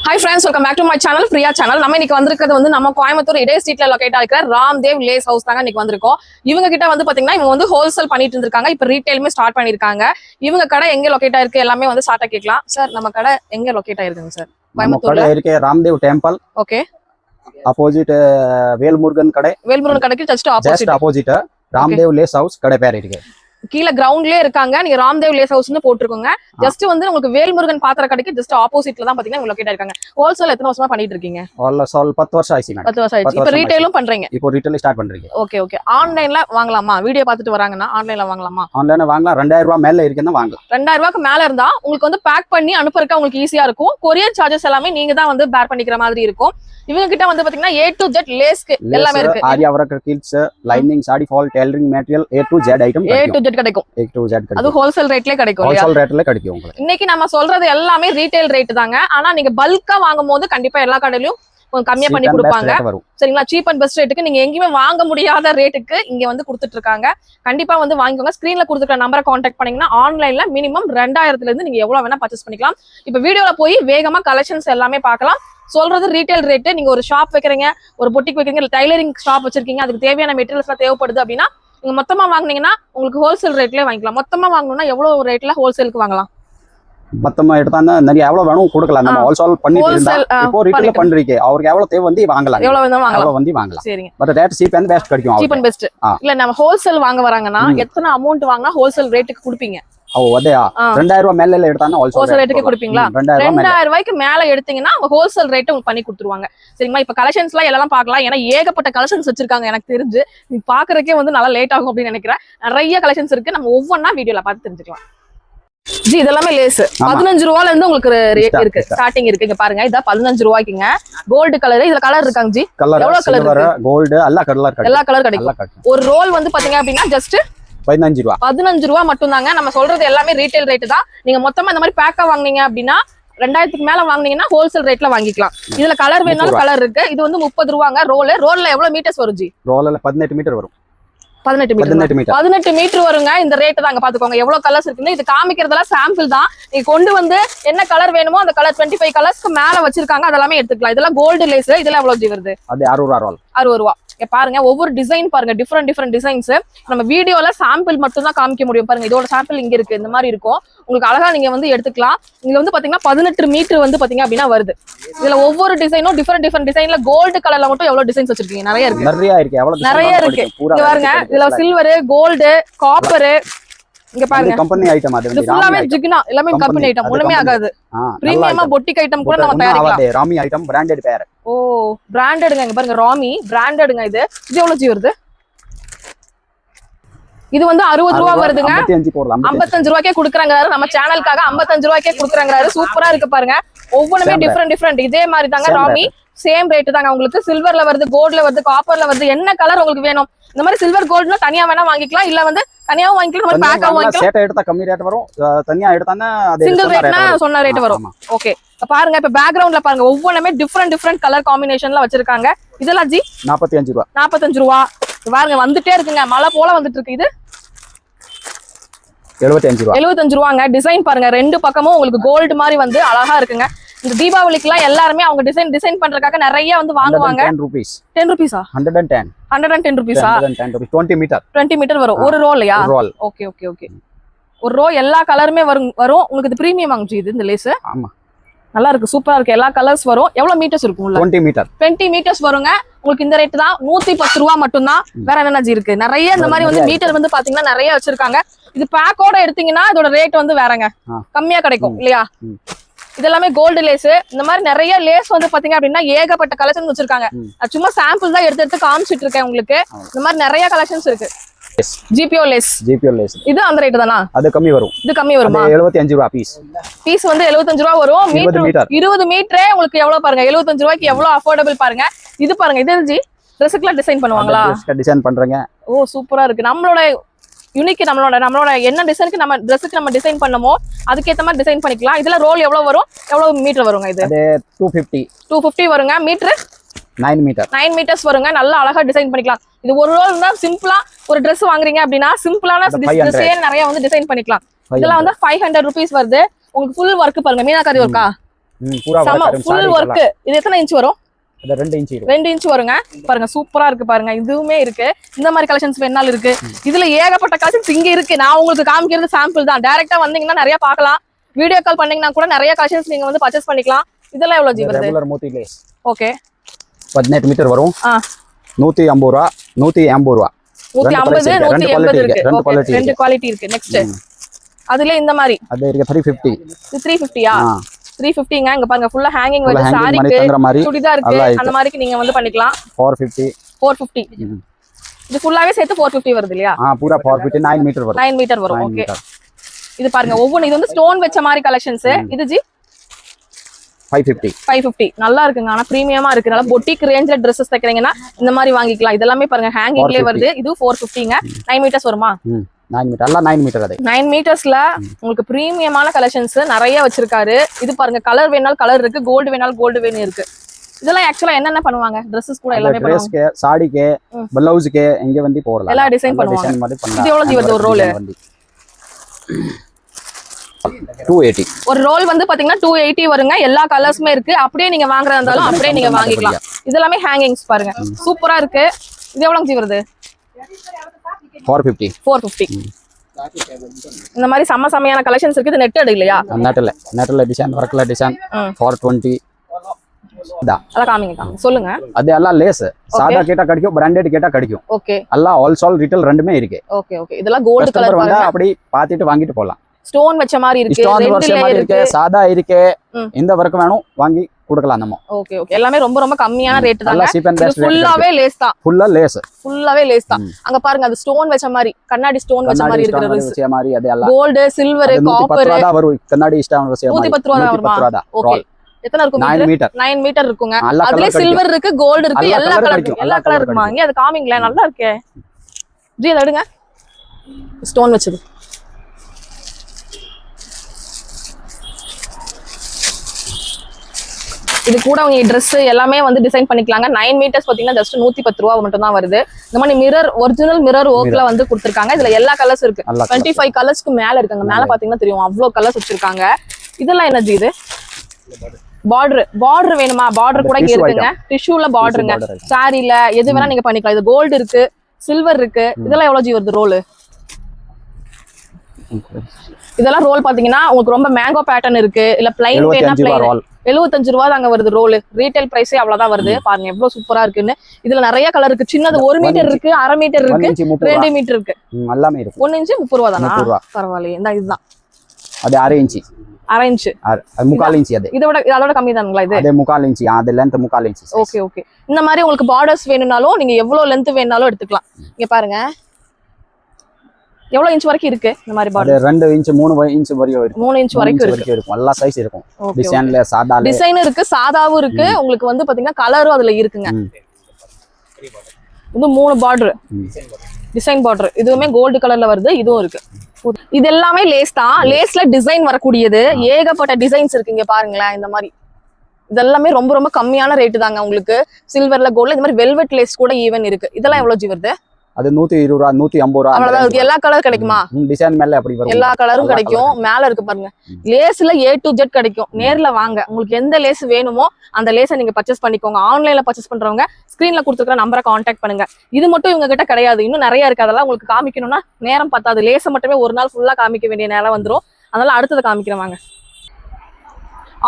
Hi friends, welcome back to my channel, Priya channel. நம்ம இன்னைக்கு வந்திருக்கிறது வந்து நம்ம கோயம்புத்தூர் இடே ஸ்ட்ரீட்ல லொகேட் ஆகிற ராம்தேவ் லேஸ் ஹவுஸ் தாங்க இன்னைக்கு வந்திருக்கோம். இவங்க கிட்ட வந்து பாத்தீங்கன்னா இவங்க வந்து ஹோல்சேல் பண்ணிட்டு இருக்காங்க. இப்போ ரீட்டைலுமே ஸ்டார்ட் பண்ணிருக்காங்க. இவங்க கடை எங்க லொகேட் ஆயிருக்கு எல்லாமே வந்து ஸ்டார்ட்டா கேட்கலாம். சார் நம்ம கடை எங்க லொகேட் ஆயிருக்குங்க சார்? கோயம்புத்தூர்ல இருக்கு Ramdev temple. Okay. Opposite Velmurugan கடை. வேல்முருகன் கடைக்கு just opposite Ramdev lace house கடை பேர் இருக்கு. கீழ கிரவுண்ட்லயே இருக்காங்க. நீங்க ராம்தேவ் லேஸ் ஹவுஸ்னு போட்டுருக்கோங்க. ஜஸ்ட் வந்து உங்களுக்கு வேல்முருகன் பாத்திர கடைக்கு ஜஸ்ட் ஆப்போசிட்ல தான் பாத்தீங்கன்னா லொகேட் ஆயிருக்காங்க. ஹோல்சேல் எத்தனை வருஷமா பண்ணிட்டு இருக்கீங்க? ஹோல்சேல் 10 வருஷம் ஆயிடுச்சு மேடம். 10 வருஷம் ஆயிடுச்சு. இப்போ ரீட்டைலும் பண்றீங்க? இப்போ ரீட்டைல் ஸ்டார்ட் பண்றீங்க. Okay okay. ஆன்லைன்ல வாங்கலாமா? வீடியோ பார்த்துட்டு வராங்கன்னா ஆன்லைன்ல வாங்கலாமா? ஆன்லைன்ல வாங்கலாம். 2000 ரூபாய் மேல இருக்குன்னா வாங்கலாம். 2000 ரூபாய்க்கு மேல இருந்தா உங்களுக்கு வந்து பேக் பண்ணி அனுப்புறதுக்கு உங்களுக்கு ஈஸியா இருக்கும். கொரியர் சார்ஜஸ் எல்லாமே நீங்க தான் வந்து பேர் பண்ணிக்கிற மாதிரி இருக்கும். இவங்க கிட்ட வந்து பாத்தீங்கன்னா A to Z லேஸ்க்கு எல்லாமே இருக்கு. ஆரியா வர்க் கிட்ஸ், லைனிங், சாடி fall, tailoring material A to Z item A to Z கிடைக்கும். A to Z கிடைக்கும். அது ஹோல்சேல் ரேட்லயே கிடைக்கும். ஹோல்சேல் ரேட்ல கிடைக்கும் உங்களுக்கு. இன்னைக்கு நம்ம சொல்றது எல்லாமே ரீட்டைல் ரேட் தாங்க. ஆனா நீங்க பல்கா வாங்கும்போது கண்டிப்பா எல்லா கடையிலயும் கொஞ்சம் கம்மியா பண்ணி கொடுப்பாங்க. சரிங்களா? சீப் அண்ட் பெஸ்ட் ரேட்டுக்கு நீங்க எங்கேயுமே வாங்க முடியாத ரேட்டுக்கு இங்க வந்து கொடுத்துட்டு இருக்காங்க. கண்டிப்பா வந்து வாங்கிக்கோங்க. ஸ்கிரீன்ல கொடுத்துருக்க நம்பரை கான்டாக்ட் பண்ணீங்கன்னா ஆன்லைன்ல மினிமம் 2000 இருந்து நீங்க எவ்வளவு வேணா பர்ச்சேஸ் பண்ணிக்கலாம். இப்ப வீடியோல போய் வேகமா கலெக்ஷன்ஸ் எல்லாமே பார்க்கலாம். சொல்றது ரீட்டைல் ரேட்டு. நீங்க ஒரு ஷாப் வைக்கிறீங்க, ஒரு பொட்டிக் வைக்கிறீங்க, இல்ல டைலரிங் ஷாப் வச்சிருக்கீங்க, அதுக்கு தேவையான மெட்டீரியல்ஸ் எல்லாம் தேவைப்படுது அப்படின்னா நீங்க மொத்தமா வாங்குனீங்கன்னா உங்களுக்கு ஹோல்சேல் ரேட்லயே வாங்கிக்கலாம். மொத்தமா வாங்கணும்னா எவ்வளவு ரேட்ல ஹோல்சேலுக்கு வாங்கலாம்? மொத்தமா எடுத்தாங்கன்னா நிறைய எவ்வளவு வேணும் கொடுக்கலாம். நம்ம ஹோல்சேல் பண்ணிட்டு இருந்தா இப்போ ரீட்டைல் பண்றீங்க, அவருக்கு எவ்வளவு தேவை வந்து வாங்கலாம். எவ்வளவு வந்து வாங்கலாம். சரிங்க. But rate cheap and best கிடைக்கும். Cheap and best. இல்ல நம்ம ஹோல்சேல் வாங்க வராங்கன்னா எத்தனை அமௌண்ட் வாங்கினா ஹோல்சேல் ரேட்டுக்கு கொடுப்பீங்க? 2000 ரூபாய் மேல எடுத்தாங்கன்னா ஹோல்சேல் ரேட்டுக்கு கொடுப்பீங்களா? 2000 ரூபாய்க்கு மேல எடுத்தீங்கன்னா அவங்க ஹோல்சேல் ரேட் உங்களுக்கு பண்ணி கொடுத்துருவாங்க. சரிங்களா? இப்ப கலெக்ஷன்ஸ் எல்லாம் எல்லாம் பார்க்கலாம். ஏன்னா ஏகப்பட்ட கலெக்ஷன்ஸ் வச்சிருக்காங்க. எனக்கு தெரிஞ்சு நீ பாக்குறதுக்கே வந்து நல்லா லேட் ஆகும் அப்படின்னு நினைக்கிறேன். நிறைய கலெக்ஷன்ஸ் இருக்கு. நம்ம ஒவ்வொன்னா வீடியோல பார்த்து தெரிஞ்சுக்கலாம். ஜி இதெல்லாமே லேஸ் 15 ரூபாயில இருந்து உங்களுக்கு ரேட் இருக்கு, ஸ்டார்டிங் இருக்கு. இங்க பாருங்க, இத 15 ரூபாய்க்குங்க. Gold colour. இதுல கலர் இருக்காங்க ஜி. எவ்வளவு கலர் இருக்கு? கோல்டு எல்லா கலர் கிடைக்கும். ஒரு ரோல் வந்து பாத்தீங்க அப்படின்னா ஜஸ்ட் 15 ரூபாய் மட்டும் தாங்க. நம்ம சொல்றது எல்லாமே ரீட்டைல் ரேட் தான். நீங்க மொத்தமா இந்த மாதிரி பேக்கா வாங்குனீங்க அப்படின்னா 2000க்கு மேல வாங்குனீங்கன்னா ஹோல்சேல் ரேட்ல வாங்கிக்கலாம். இதுல கலர் வேணாலும் கலர் இருக்கு. இது வந்து 30 ரூபாங்க ரோல்ல எவ்வளவு மீட்டர்ஸ் வரும் ஜி? ரோல்ல 18 மீட்டர் வரும். 18 மீட்டர் வருங்க. இந்த ரேட் தாங்க. பாத்துக்கோங்க எவ்வளவு கலர்ஸ் இருக்குன்னு. இது காமிக்கிறதெல்லாம் சாம்பிள் தான். நீங்க கொண்டு வந்து என்ன கலர் வேணுமோ அந்த கலர் 25 கலர்ஸ்க்கு மேல வச்சிருக்காங்க. அதெல்லாமே எடுத்துக்கலாம். இதெல்லாம் கோல்டு லேஸ். இதெல்லாம் எவ்வளவு ஜி வருது? அது 60 ரூபாய். 60 ரூபாய். பாருங்க ஒவ்வொரு டிசைன் பாருங்க, டிஃப்ரெண்ட் டிசைன்ஸ். நம்ம வீடியோல சாம்பிள் மட்டும் தான் காமிக்க முடியும். பாருங்க இதோட சாம்பிள் இங்க இருக்கு. இந்த மாதிரி இருக்கும். உங்களுக்கு அழகா நீங்க வந்து எடுத்துக்கலாம். இங்க வந்து பாத்தீங்கன்னா 18 மீட்டர் வந்து பாத்தீங்க அப்படின்னா வருது. இதுல ஒவ்வொரு டிசைனும் டிஃப்ரெண்ட் டிசைன்ல கோல்டு கலர்ல மட்டும் எவ்வளவு டிசைன்ஸ் வச்சிருக்கீங்க? நிறைய இருக்கு. நிறைய இருக்கு. இங்க பாருங்க, இதுல சில்வர், கோல்டு, காப்பர். இங்க பாருங்க கம்பெனி ஐட்டம். அது வந்து ஃபுல்லாவே ஜிக்னா, எல்லாமே கம்பெனி ஐட்டம். ஒண்ணுமே ஆகாது. பிரீமியமா பொட்டிக் ஐட்டம் கூட நம்ம தயாரிக்கலாம். ராமி ஐட்டம் பிராண்டட் பேர். ஓ பிராண்டட்ங்க. இங்க பாருங்க ராமி பிராண்டட்ங்க. இது எவ்வளவு ஜி வருது? இது வந்து 60 ரூபாய் வருதுங்க. 55 ரூபாய்க்கே குடுக்குறாங்க. நம்ம சேனலுக்காக 55 ரூபாய்க்கே குடுக்குறாங்க. சூப்பரா இருக்கு பாருங்க. ஒவ்வொன்றுமே டிஃப்ரெண்ட். இதே மாதிரி தாங்க ராமி. சேம் ரேட் தாங்க. உங்களுக்கு சில்வர்ல வருது, கோல்ட்ல வருது, காப்பர்ல வருது. என்ன கலர் உங்களுக்கு வேணும்? இந்த மாதிரி சில்வர் கோல்ட்னா தனியா வேணா வாங்கிக்கலாம். இல்ல வந்து தனியாவும் வாங்கிக்கலாம். நம்ம பேக்காவும் வாங்கிக்கலாம். சேட்ட எடுத்தா கம்மி ரேட் வரும். தனியா எடுத்தானா அது சிங்கிள் ரேட்னா சொன்ன ரேட் வரும். ஓகே. பாருங்க இப்ப பேக்ரவுண்ட்ல பாருங்க ஒவ்வொன்றுமே டிஃப்ரெண்ட் கலர் காம்பினேஷன்ல வச்சிருக்காங்க. இதெல்லாம் ஜி 45 ரூபாய். 45 ரூபாய். பாருங்க வந்துட்டே இருக்குங்க. மழை போல வந்துட்டு இருக்கு. இது 75 ரூபாங்க. டிசைன் பாருங்க, ரெண்டு பக்கமும் உங்களுக்கு கோல்டு மாதிரி வந்து அழகா இருக்குங்க. இந்த தீபாவளிக்குலாம் எல்லாருமே அவங்க டிசைன் பண்றதுக்காக நிறைய வந்து வாங்குவாங்க. 10 ரூபீஸ். 10 ரூபீஸா? 110 ரூபீஸா? 20 மீட்டர் வரும். ஒரு ரோல்லையா? ஓகே. ஒரு ரோ எல்லா கலருமே வரும். உங்களுக்கு இது பிரீமியம் வாங்குச்சு. இது இந்த லேஸ் ஆமா நல்லா இருக்கு, சூப்பரா இருக்கு. எல்லா கலர்ஸ் வரும். எவ்வளவு மீட்டர்ஸ் இருக்கும்? 20 மீட்டர்ஸ் வருங்க. உங்களுக்கு இந்த ரேட் தான். 110 ரூபாய் மட்டும் தான். வேற என்ன இருக்கு? நிறைய இந்த மாதிரி வந்து மீட்டர் வந்து பாத்தீங்கன்னா நிறைய வச்சிருக்காங்க. இது பேக்கோட எடுத்தீங்கன்னா இதோட ரேட் வந்து வேறங்க, கம்மியா கிடைக்கும் இல்லையா? இதெல்லாமே கோல்டு லேஸ். இந்த மாதிரி நிறைய லேஸ் வந்து பாத்தீங்க அப்படின்னா ஏகப்பட்ட கலெக்ஷன் வச்சிருக்காங்க. சும்மா சாம்பிள் தான் எடுத்து காமிச்சிட்டு இருக்கேன் உங்களுக்கு. இந்த மாதிரி நிறைய கலெக்ஷன்ஸ் இருக்கு. GPO lace. இது அந்த ரேட் தானா? அது கம்மி வரும். இது கம்மி வருமா? 75 ரூபாய் பீஸ் வந்து 75 ரூபாய் வரும். 20 மீட்டரே உங்களுக்கு எவ்வளவு பாருங்க. 75 ரூபாய்க்கு எவ்வளவு அஃபோர்டபிள் பாருங்க. இது பாருங்க, இது ஜி ட்ரெஸ்க்குலாம் டிசைன் பண்ணுவாங்களா? டிசைன் பண்றீங்க. ஓ சூப்பரா இருக்கு. நம்மளோட யூனிக், நம்மளோட என்ன டிசைனுக்கு நம்ம ட்ரெஸ்ஸுக்கு நம்ம டிசைன் பண்ணமோ அதுக்கேற்ற மாதிரி டிசைன் பண்ணிக்கலாம். இதுல ரோல் எவ்வளவு வரும்? எவ்வளவு மீட்டர் வருங்க? இது 250 வருங்க. மீட்டர் 9 மீட்டர்ஸ் வருங்க. நல்லா அழகா டிசைன் பண்ணிக்கலாம். இது ஒரு ரோல் இருந்தா சிம்பிளா ஒரு Dress வாங்குறீங்க அப்படின்னா சிம்பிளான டிசைன் நிறைய வந்து டிசைன் பண்ணிக்கலாம். இதெல்லாம் வந்து 500 rupees வருது. உங்களுக்கு ஃபுல் ஒர்க் பாருங்க, மீனாகாரி ஒர்க்கா पूरा ஃபுல் வர்க். இது எத்தனை இன்ச் வரும்? இது 2 இன்ச் இருக்கு. 2 இன்ச் வருங்க. பாருங்க சூப்பரா இருக்கு பாருங்க. இதுவுமே இருக்கு. இந்த மாதிரி கலெக்ஷன்ஸ் வேணாலும் இருக்கு. இதுல ஏகப்பட்ட கலெக்ஷன்ஸ் இங்க இருக்கு. நான் உங்களுக்கு காமிக்கிறது சாம்பிள் தான். டைரக்டா வந்தீங்கன்னா நிறைய பார்க்கலாம். வீடியோ கால் பண்ணீங்கன்னா கூட நிறைய கலெக்ஷன்ஸ் நீங்க வந்து பர்ச்சேஸ் பண்ணிக்கலாம். இதெல்லாம் எவ்வளவு ஜி வருது? ரெகுலர் மோத்தி லேஸ். ஓகே. 18 மீட்டர் வரும். 150 ரூபாய், 180 ரூபாய். 150, 180 இருக்கு. ரெண்டு குவாலிட்டி இருக்கு. நெக்ஸ்ட் அதுல இந்த மாதிரி அது இருக்கு 350. இது 350யா? 350ங்க. இங்க பாருங்க ஃபுல்லா ஹேங்கிங் வருது. சாரிக்கு சுடிதாருக்கு அந்த மாதிரிக்கு நீங்க வந்து பண்ணிக்கலாம். 450. 450. இது ஃபுல்லாவே சேர்த்து 450 வருது இல்லையா? பூரா 450. 9 மீட்டர் வரும். 9 மீட்டர் வரும். ஓகே. இது பாருங்க ஒவ்வொரு இது வந்து ஸ்டோன் வெச்ச மாதிரி கலெக்ஷன்ஸ். இது ஜி 550. 550 நல்லா இருக்குங்க. ஆனா பிரீமியமா இருக்கு. நல்லா பொட்டிக் ரேஞ்ச்ல Dresses தைக்கிறீங்கன்னா இந்த மாதிரி வாங்கிக்கலாம். இதெல்லாம் பாருங்க ஹேங்கிங்லயே வருது. இது 450ங்க. 9 மீட்டர்ஸ் வருமா? 9 மீட்டர் அல்ல 9 மீட்டர் அது. 9 மீட்டர்ஸ்ல உங்களுக்கு பிரீமியமான கலெக்ஷன்ஸ் நிறைய வச்சிருக்காரு. இது பாருங்க கலர் வேணாலும் கலர் இருக்கு, கோல்டு வேணாலும் கோல்டு வேணும் இருக்கு. இதெல்லாம் ஆக்சுவலா என்னென்ன பண்ணுவாங்க? Dresses கூட எல்லாமே பண்ணுவாங்க. ட்ரெஸ்க்கு, சாடிக்கு, ப்ளவுஸ்க்கு இங்க வந்து போடலாம். எல்லா டிசைன் பண்ணுவாங்க. இது எவ்வளவு ஜி வருது ஒரு ரோல்? 280. ஒரு ரோல் வந்து பாத்தீங்கன்னா 280 வருங்க. எல்லா கலர்ஸுமே இருக்கு. அப்படியே நீங்க வாங்குறதா இருந்தாலும் அப்படியே நீங்க வாங்கிக்கலாம். இதெல்லாமே ஹேங்கிங்ஸ் பாருங்க சூப்பரா இருக்கு. இது எவ்வளவு ஜி வருது? 450. 450. இந்த மாதிரி செமையான கலெக்ஷன்ஸ் இருக்கு. இது நெட்டட் இல்லையா? நெட்ல டிசைன் வர்க்ல டிசைன் 420. அத காமிங்க சொல்லுங்க. அது எல்லாம் லேஸ். சாதா கேட்டா கிடைக்கும், பிராண்டட் கேட்டா கிடைக்கும். ஓகே. எல்லாம் ஹோல்சேல் ரீட்டெயில் ரெண்டுமே இருக்கு. Okay okay. இதெல்லாம் கோல்ட் கலர் வந்தா அப்படி பாத்துட்டு வாங்கிட்டு போலாம். ஸ்டோன் வெச்ச மாதிரி இருக்கு, ஸ்டோன் வெச்ச மாதிரி இருக்கு, சாதா இருக்கு. இந்த வர்க் வேணும் வாங்கி கொடுக்கலாம் நம்ம. Okay okay. எல்லாமே ரொம்ப ரொம்ப கம்மியான ரேட் தான். இது ஃபுல்லாவே லேஸ் தான். ஃபுல்லாவே லேஸ் தான். அங்க பாருங்க அது ஸ்டோன் வெச்ச மாதிரி, கண்ணாடி ஸ்டோன் வெச்ச மாதிரி இருக்கு. வெச்ச மாதிரி அது எல்லாம் கோல்ட், சில்வர், காப்பர் தான் வரும். கண்ணாடி ஸ்டோன் வெச்ச மாதிரி 110 ரூபாய் தான் வருமா? ஓகே. எத்தனை இருக்கும்? 9 மீட்டர். 9 மீட்டர் இருக்குங்க. அதுல சில்வர் இருக்கு, கோல்ட் இருக்கு, எல்லா கலர் இருக்குமா? இங்க அது காமிங்களே, நல்லா இருக்கே ஜி. அத எடுங்க. ஸ்டோன் வெச்சது இது கூட உங்க Dress எல்லாமே வந்து டிசைன் பண்ணிக்கலாங்க. 9 மீட்டர்ஸ் பாத்தீங்கன்னா ஜஸ்ட் 110 ரூபாய் மட்டும் தான் வருது. இந்த மாதிரி மிரர், ஒரிஜினல் மிரர் ஒர்க்ல வந்து கொடுத்திருக்காங்க. இதுல எல்லா கலர்ஸ் இருக்கு. 25 கலர்ஸ்க்கு மேல இருக்குங்க. மேல பாத்தீங்கன்னா தெரியும் அவ்வளவு கலர்ஸ் வச்சிருக்காங்க. இதெல்லாம் என்ன ஜி? இது பார்டர் வேணுமா? பார்டர் கூட இங்க இருக்குங்க. டிஷ்யூல பார்டருங்க. சாரில எது வேணா நீங்க பண்ணிக்கலாம். இது கோல்டு இருக்கு, சில்வர் இருக்கு. இதெல்லாம் எவ்வளவு ஜி வருது ரோல்? இதெல்லாம் ரோல் பாத்தீங்கன்னா உங்களுக்கு ரொம்ப மேங்கோ பேட்டர்ன் இருக்கு, இல்ல பிளைன் வேணா பிளைன் 75 ரூபாய் தாங்க வருது ரோல். ரீட்டைல் பிரைஸே அவ்வளவுதான் வருது. பாருங்க எவ்வளவு சூப்பரா இருக்குன்னு. இதுல நிறைய கலர் இருக்கு. சின்னது 1 மீட்டர் இருக்கு, 1/2 மீட்டர் இருக்கு, 2 மீட்டர் இருக்கு. எல்லாமே இருக்கு. 1 இன்ச் 30 ரூபாய் தானா? பரவாயில்லையே. இந்த இதுதான் அது 1/2 இன்ச். 1/2 இன்ச். அது 3/4 இன்ச். அது அதோட கம்மி தானுங்களா இது? அது 3/4 இன்ச். அது லெந்த் 3/4 இன்ச். Okay okay. இந்த மாதிரி உங்களுக்கு பார்டர்ஸ் வேணும்னாலும் நீங்க எவ்வளவு லெந்த் வேணும்னாலும் எடுத்துக்கலாம். இங்க பாருங்க எவ்வளவு இன்ச் வரைக்கும் இருக்கு இந்த மாதிரி பார்டர்? 2 இன்ச் 3 இன்ச் வரைக்கும் இருக்கு. 3 இன்ச் வரைக்கும் இருக்கு. எல்லா சைஸ் இருக்கும். டிசைன்ல சாதா டிசைன் இருக்கு, சாதாவும் இருக்கு. உங்களுக்கு வந்து பாத்தீங்கன்னா கலரும் அதுல இருக்குங்க. இது 3 பார்டர் டிசைன் பார்டர். இதுவுமே கோல்டு கலர்ல வருது. இதுவும் இருக்கு. இது எல்லாமே லேஸ் தான். லேஸ்ல டிசைன் வரக்கூடியது ஏகப்பட்ட டிசைன்ஸ் இருக்கு. இங்க பாருங்களேன் இந்த மாதிரி. இதெல்லாமே ரொம்ப ரொம்ப கம்மியான ரேட்டு தாங்க. உங்களுக்கு சில்வர்ல கோல்ட்ல இந்த மாதிரி வெல்வெட் லேஸ் கூட ஈவன் இருக்கு. இதெல்லாம் எவ்வளவு ஜி வருது? அது 120 ரூபாய், 150 ரூபாய். அவ்வளவுதான். எல்லா கலர் கிடைக்குமா? டிசைன் மேல அப்படி வரும். எல்லா கலரும் கிடைக்கும். மேல இருக்கு பாருங்க. லேஸ்ல A to Z கிடைக்கும். நேர்ல வாங்க. உங்களுக்கு எந்த லேஸ் வேணுமோ அந்த லேஸை நீங்க பர்ச்சேஸ் பண்ணிக்கோங்க. ஆன்லைன்ல பர்ச்சேஸ் பண்றவங்க ஸ்கிரீன்ல கொடுத்துருக்கிற நம்பரை கான்டாக்ட் பண்ணுங்க. இது மட்டும் இவங்க கிட்ட கிடையாது. இன்னும் நிறைய இருக்கு. அதெல்லாம் உங்களுக்கு காமிக்கணும்னா நேரம் பத்தாது. லேஸை மட்டுமே ஒரு நாள் ஃபுல்லா காமிக்க வேண்டிய நேரம் வந்துடும். அதனால அடுத்ததை காமிக்கிறவாங்க.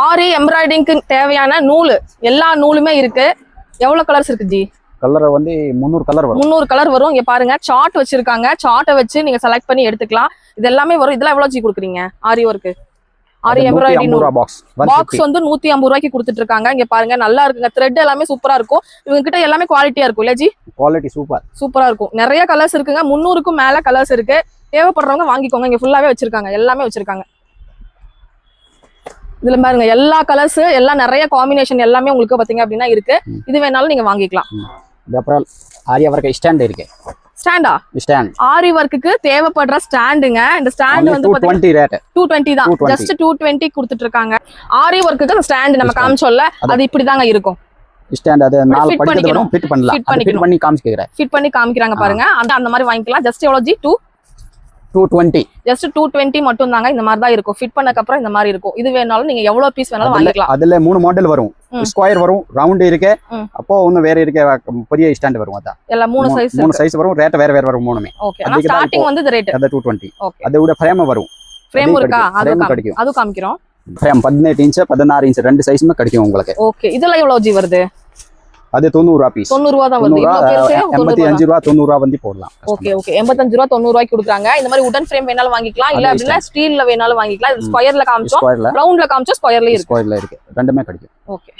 ஆரி எம்ப்ராய்டிங்க்கு தேவையான நூல் எல்லா நூலுமே இருக்கு. எவ்வளவு கலர்ஸ் இருக்கு ஜி? கலர் வந்து 300 கலர் வரும். 300 கலர் வரும். இங்க பாருங்க சார்ட் வச்சிருக்காங்க. சார்ட்டை வச்சு நீங்க செலக்ட் பண்ணி எடுத்துக்கலாம். இது எல்லாமே வரும். இதெல்லாம் எவ்வளவு ஜி கொடுக்குறீங்க? ஆரி ஒர்க், ஆரி எம்ப்ராய்டிங் பாக்ஸ் வந்து 150 ரூபாய்க்கு கொடுத்துட்டு இருக்காங்க. இங்க பாருங்க நல்லா இருக்குங்க. த்ரெட் எல்லாமே சூப்பரா இருக்கும். இவங்க கிட்ட எல்லாமே குவாலிட்டியா இருக்கும் இல்ல ஜி? குவாலிட்டி சூப்பரா இருக்கும். நிறைய கலர்ஸ் இருக்குங்க. 300க்கும் மேல கலர்ஸ் இருக்கு. தேவைப்படுறவங்க வாங்கிக்கோங்க. இங்க ஃபுல்லாவே வச்சிருக்காங்க. எல்லாமே வச்சிருக்காங்க. இதுல பாருங்க எல்லா கலர்ஸ், எல்லாம் நிறைய காம்பினேஷன் எல்லாமே உங்களுக்கு பாத்தீங்க அப்படின்னா இருக்கு. இது வேணாலும் நீங்க வாங்கிக்கலாம். அப்புறம் ஆரி வர்க் ஸ்டாண்ட் இருக்கு. ஸ்டாண்டா? ஸ்டாண்ட். ஆரி வர்க்குக்கு தேவைப்படுற ஸ்டாண்டுங்க. இந்த ஸ்டாண்ட் வந்து 220 ரேட். 220 தான். ஜஸ்ட் 220 கொடுத்துட்டு இருக்காங்க. ஆரி வர்க்குக்கு அந்த ஸ்டாண்ட் நம்ம காமிச்சோம்ல, அது இப்படி தாங்க இருக்கும். ஸ்டாண்ட் அது நாலு படிக்கிறது வரும். ஃபிட் பண்ணலாம். ஃபிட் பண்ணி காமிக்கிறேன். ஃபிட் பண்ணி காமிக்கறாங்க பாருங்க. அந்த மாதிரி வாங்கிக்கலாம். ஜஸ்ட் எவ்வளவு ஜி? 220 ஜஸ்ட் 220 மட்டும் தாங்க. இந்த மாதிரி தான் இருக்கும். ஃபிட் பண்ணதுக்கு அப்புறம் இந்த மாதிரி இருக்கும். இது வேணாலும் நீங்க எவ்வளவு பீஸ் வேணாலும் வாங்கிக்கலாம். அதுல 3 மாடல் வரும். ஸ்கொயர் வரும், ரவுண்ட் இருக்கு, அப்போ ஒன்னு வேற இருக்கு, பெரிய ஸ்டாண்ட் வரும். அதான் எல்லா 3 சைஸ் வரும். ரேட் வேற வரும் மூணுமே. ஓகே. ஆனா ஸ்டார்டிங் வந்து ரேட் அது 220. அதோட ஃப்ரேம் வரும். ஃப்ரேம் இருக்கா? அது காமிக்கிறோம். ஃப்ரேம் 18 இன்ச் 16 இன்ச் ரெண்டு சைஸ்மே கிடைக்கும் உங்களுக்கு. ஓகே. இதெல்லாம் எவ்வளவு ஜி வருது? அது 90 ரூபாய் பீஸ். 90 ரூபாய் தான் வருது. இவ்ளோ பெருசே 85 ரூபாய் 90 ரூபாய் வந்து போடலாம். Okay okay. 85 ரூபாய் 90 ரூபாய்க்கு கொடுக்குறாங்க. இந்த மாதிரி உடன் ஃப்ரேம் வேணாலும் வாங்கிக்கலாம், இல்ல அப்படினா ஸ்டீல்ல வேணாலும் வாங்கிக்கலாம். இது ஸ்கொயர்ல காமிச்சோம், ரவுண்ட்ல காமிச்சோம், ஸ்கொயர்ல இருக்கு. ஸ்கொயர்ல இருக்கு. ரெண்டுமே கிடைக்கும். ஓகே.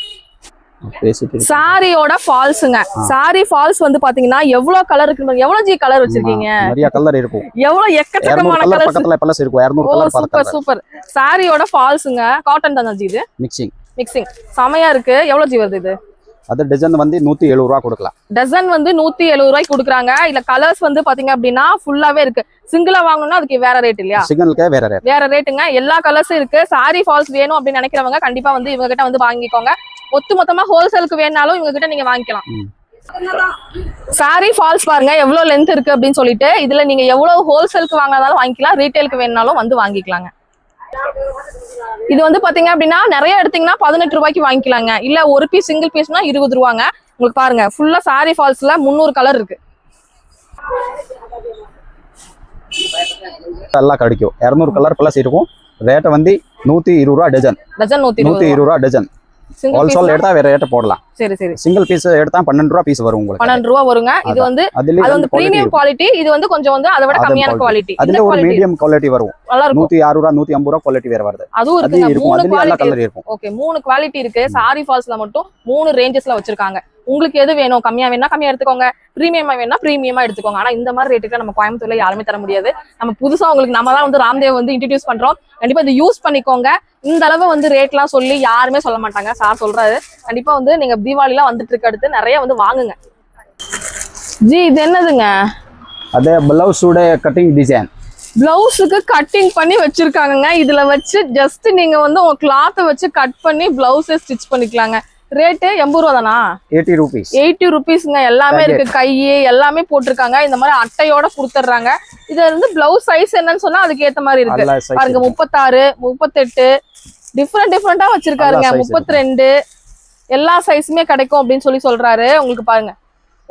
சாரியோட ஃபால்ஸ்ங்க. சாரி ஃபால்ஸ் வந்து பாத்தீங்கன்னா எவ்வளவு கலர் இருக்கு, எவ்வளவு ஜி கலர் வச்சிருக்கீங்க? நிறைய கலர் இருக்கும். எவ்வளவு எக்கச்சக்கமான கலர் பக்கத்துல பலஸ் இருக்கும். 200 கலர் பக்கத்துல. Super super. சாரியோட ஃபால்ஸ்ங்க. காட்டன் தான ஜி இது? மிக்சிங் செமையா இருக்கு. எவ்வளவு ஜி வருது இது? அது டஜன் வந்து 170 ரூபாய் கொடுக்கலாம். டஜன் வந்து 170 ரூபாய்க்கு கொடுக்குறாங்க. இல்ல கலர்ஸ் வந்து பாத்தீங்க அப்படின்னா ஃபுல்லாவே இருக்கு. சிங்கிளா வாங்கணும்னா அதுக்கு வேற ரேட் இல்லையா? சிங்கிளுக்கு வேற ரேட்டுங்க. எல்லா கலர்ஸும் இருக்கு. சாரி ஃபால்ஸ் வேணும் அப்படின்னு நினைக்கிறவங்க கண்டிப்பா வந்து இவங்க கிட்ட வந்து வாங்கிக்கோங்க. மொத்தமா ஹோல்சேலுக்கு வேணாலும் இவங்க கிட்ட நீங்க வாங்கிக்கலாம். சாரி ஃபால்ஸ் பாருங்க எவ்வளவு லென்த் இருக்கு அப்படின்னு சொல்லிட்டு. இதுல நீங்க எவ்வளவு ஹோல்சேலுக்கு வாங்கினாலும் வாங்கிக்கலாம், ரீட்டைலுக்கு வேணாலும் வந்து வாங்கிக்கலாங்க. இது வந்து பாத்தீங்க அப்படின்னா நிறைய எடுத்தீங்கன்னா 18 ரூபாய்க்கு வாங்கிக்கலாங்க. இல்ல ஒரு பீஸ் சிங்கிள் பீஸ்னா 20 ரூபாங்க. உங்களுக்கு பாருங்க ஃபுல்லா சாரி ஃபால்ஸ்ல 300 கலர் இருக்கு. எல்லாம் கிடைக்கும். 200 கலர் பிளஸ் இருக்கும். ரேட் வந்து 120 ரூபாய் டஜன். 120 ரூபாய் டஜன். ஹோல்சேல் எடுத்தா வேற ரேட் போடலாம். சரி சரி. சிங்கிள் பீஸ் எடுத்தா 12 ரூபாய் பீஸ் வரும் உங்களுக்கு. 12 ரூபாய் வருங்க. இது வந்து அது வந்து பிரீமியம் குவாலிட்டி. இது வந்து கொஞ்சம் வந்து அதை விட கம்மியான குவாலிட்டி. அதுல ஒரு மீடியம் குவாலிட்டி வரும். 106 ரூபாய் 150 ரூபாய் குவாலிட்டி வேற வருது. அதுவும் இருக்குங்க. 3 குவாலிட்டி இருக்கும். ஓகே 3 குவாலிட்டி இருக்கு. சாரி ஃபால்ஸ்ல மட்டும் 3 ரேஞ்சஸ்ல வச்சிருக்காங்க. உங்களுக்கு எது வேணும், கம்மியா வேணா கம்மியா எடுத்துக்கோங்க, பிரீமியமா வேணா பிரீமியமா எடுத்துக்கோங்க. ஆனா இந்த மாதிரி ரேட்டுக்கு நம்ம கோயம்புத்தூர்ல யாருமே தர முடியாது. நம்ம புதுசா உங்களுக்கு நம்ம தான் வந்து ராம்தேவ் வந்து இன்ட்ரோடியூஸ் பண்றோம். கண்டிப்பா இது யூஸ் பண்ணிக்கோங்க. இந்த அளவு வந்து ரேட்லாம் சொல்லி யாருமே சொல்ல மாட்டாங்க. சார் சொல்றாரு. கண்டிப்பா வந்து நீங்க தீபாவளிலாம் வந்துட்டு இருக்க அடுத்து நிறைய வந்து வாங்குங்க. ஜி இது என்னதுங்க? அதே பிளவுஸோட கட்டிங் டிசைன். பிளவுஸுக்கு கட்டிங் பண்ணி வச்சிருக்காங்க. இதுல வச்சு ஜஸ்ட் நீங்க வந்து உங்க கிளாத்தை வச்சு கட் பண்ணி பிளவுஸை ஸ்டிச் பண்ணிக்கலாங்க. ரேட்டு 80 ரூபா தானா? 80 rupees. 80 rupeesங்க. எல்லாமே இருக்கு. கை எல்லாமே போட்டிருக்காங்க. இந்த மாதிரி அட்டையோட கொடுத்துட்றாங்க. இது வந்து பிளவுஸ் சைஸ் என்னன்னு சொன்னா அதுக்கு ஏத்த மாதிரி இருக்கு. பாருங்க 36 38 டிஃப்ரெண்டா வச்சிருக்காருங்க. 32 எல்லா சைஸுமே கிடைக்கும் அப்படின்னு சொல்றாரு. உங்களுக்கு பாருங்க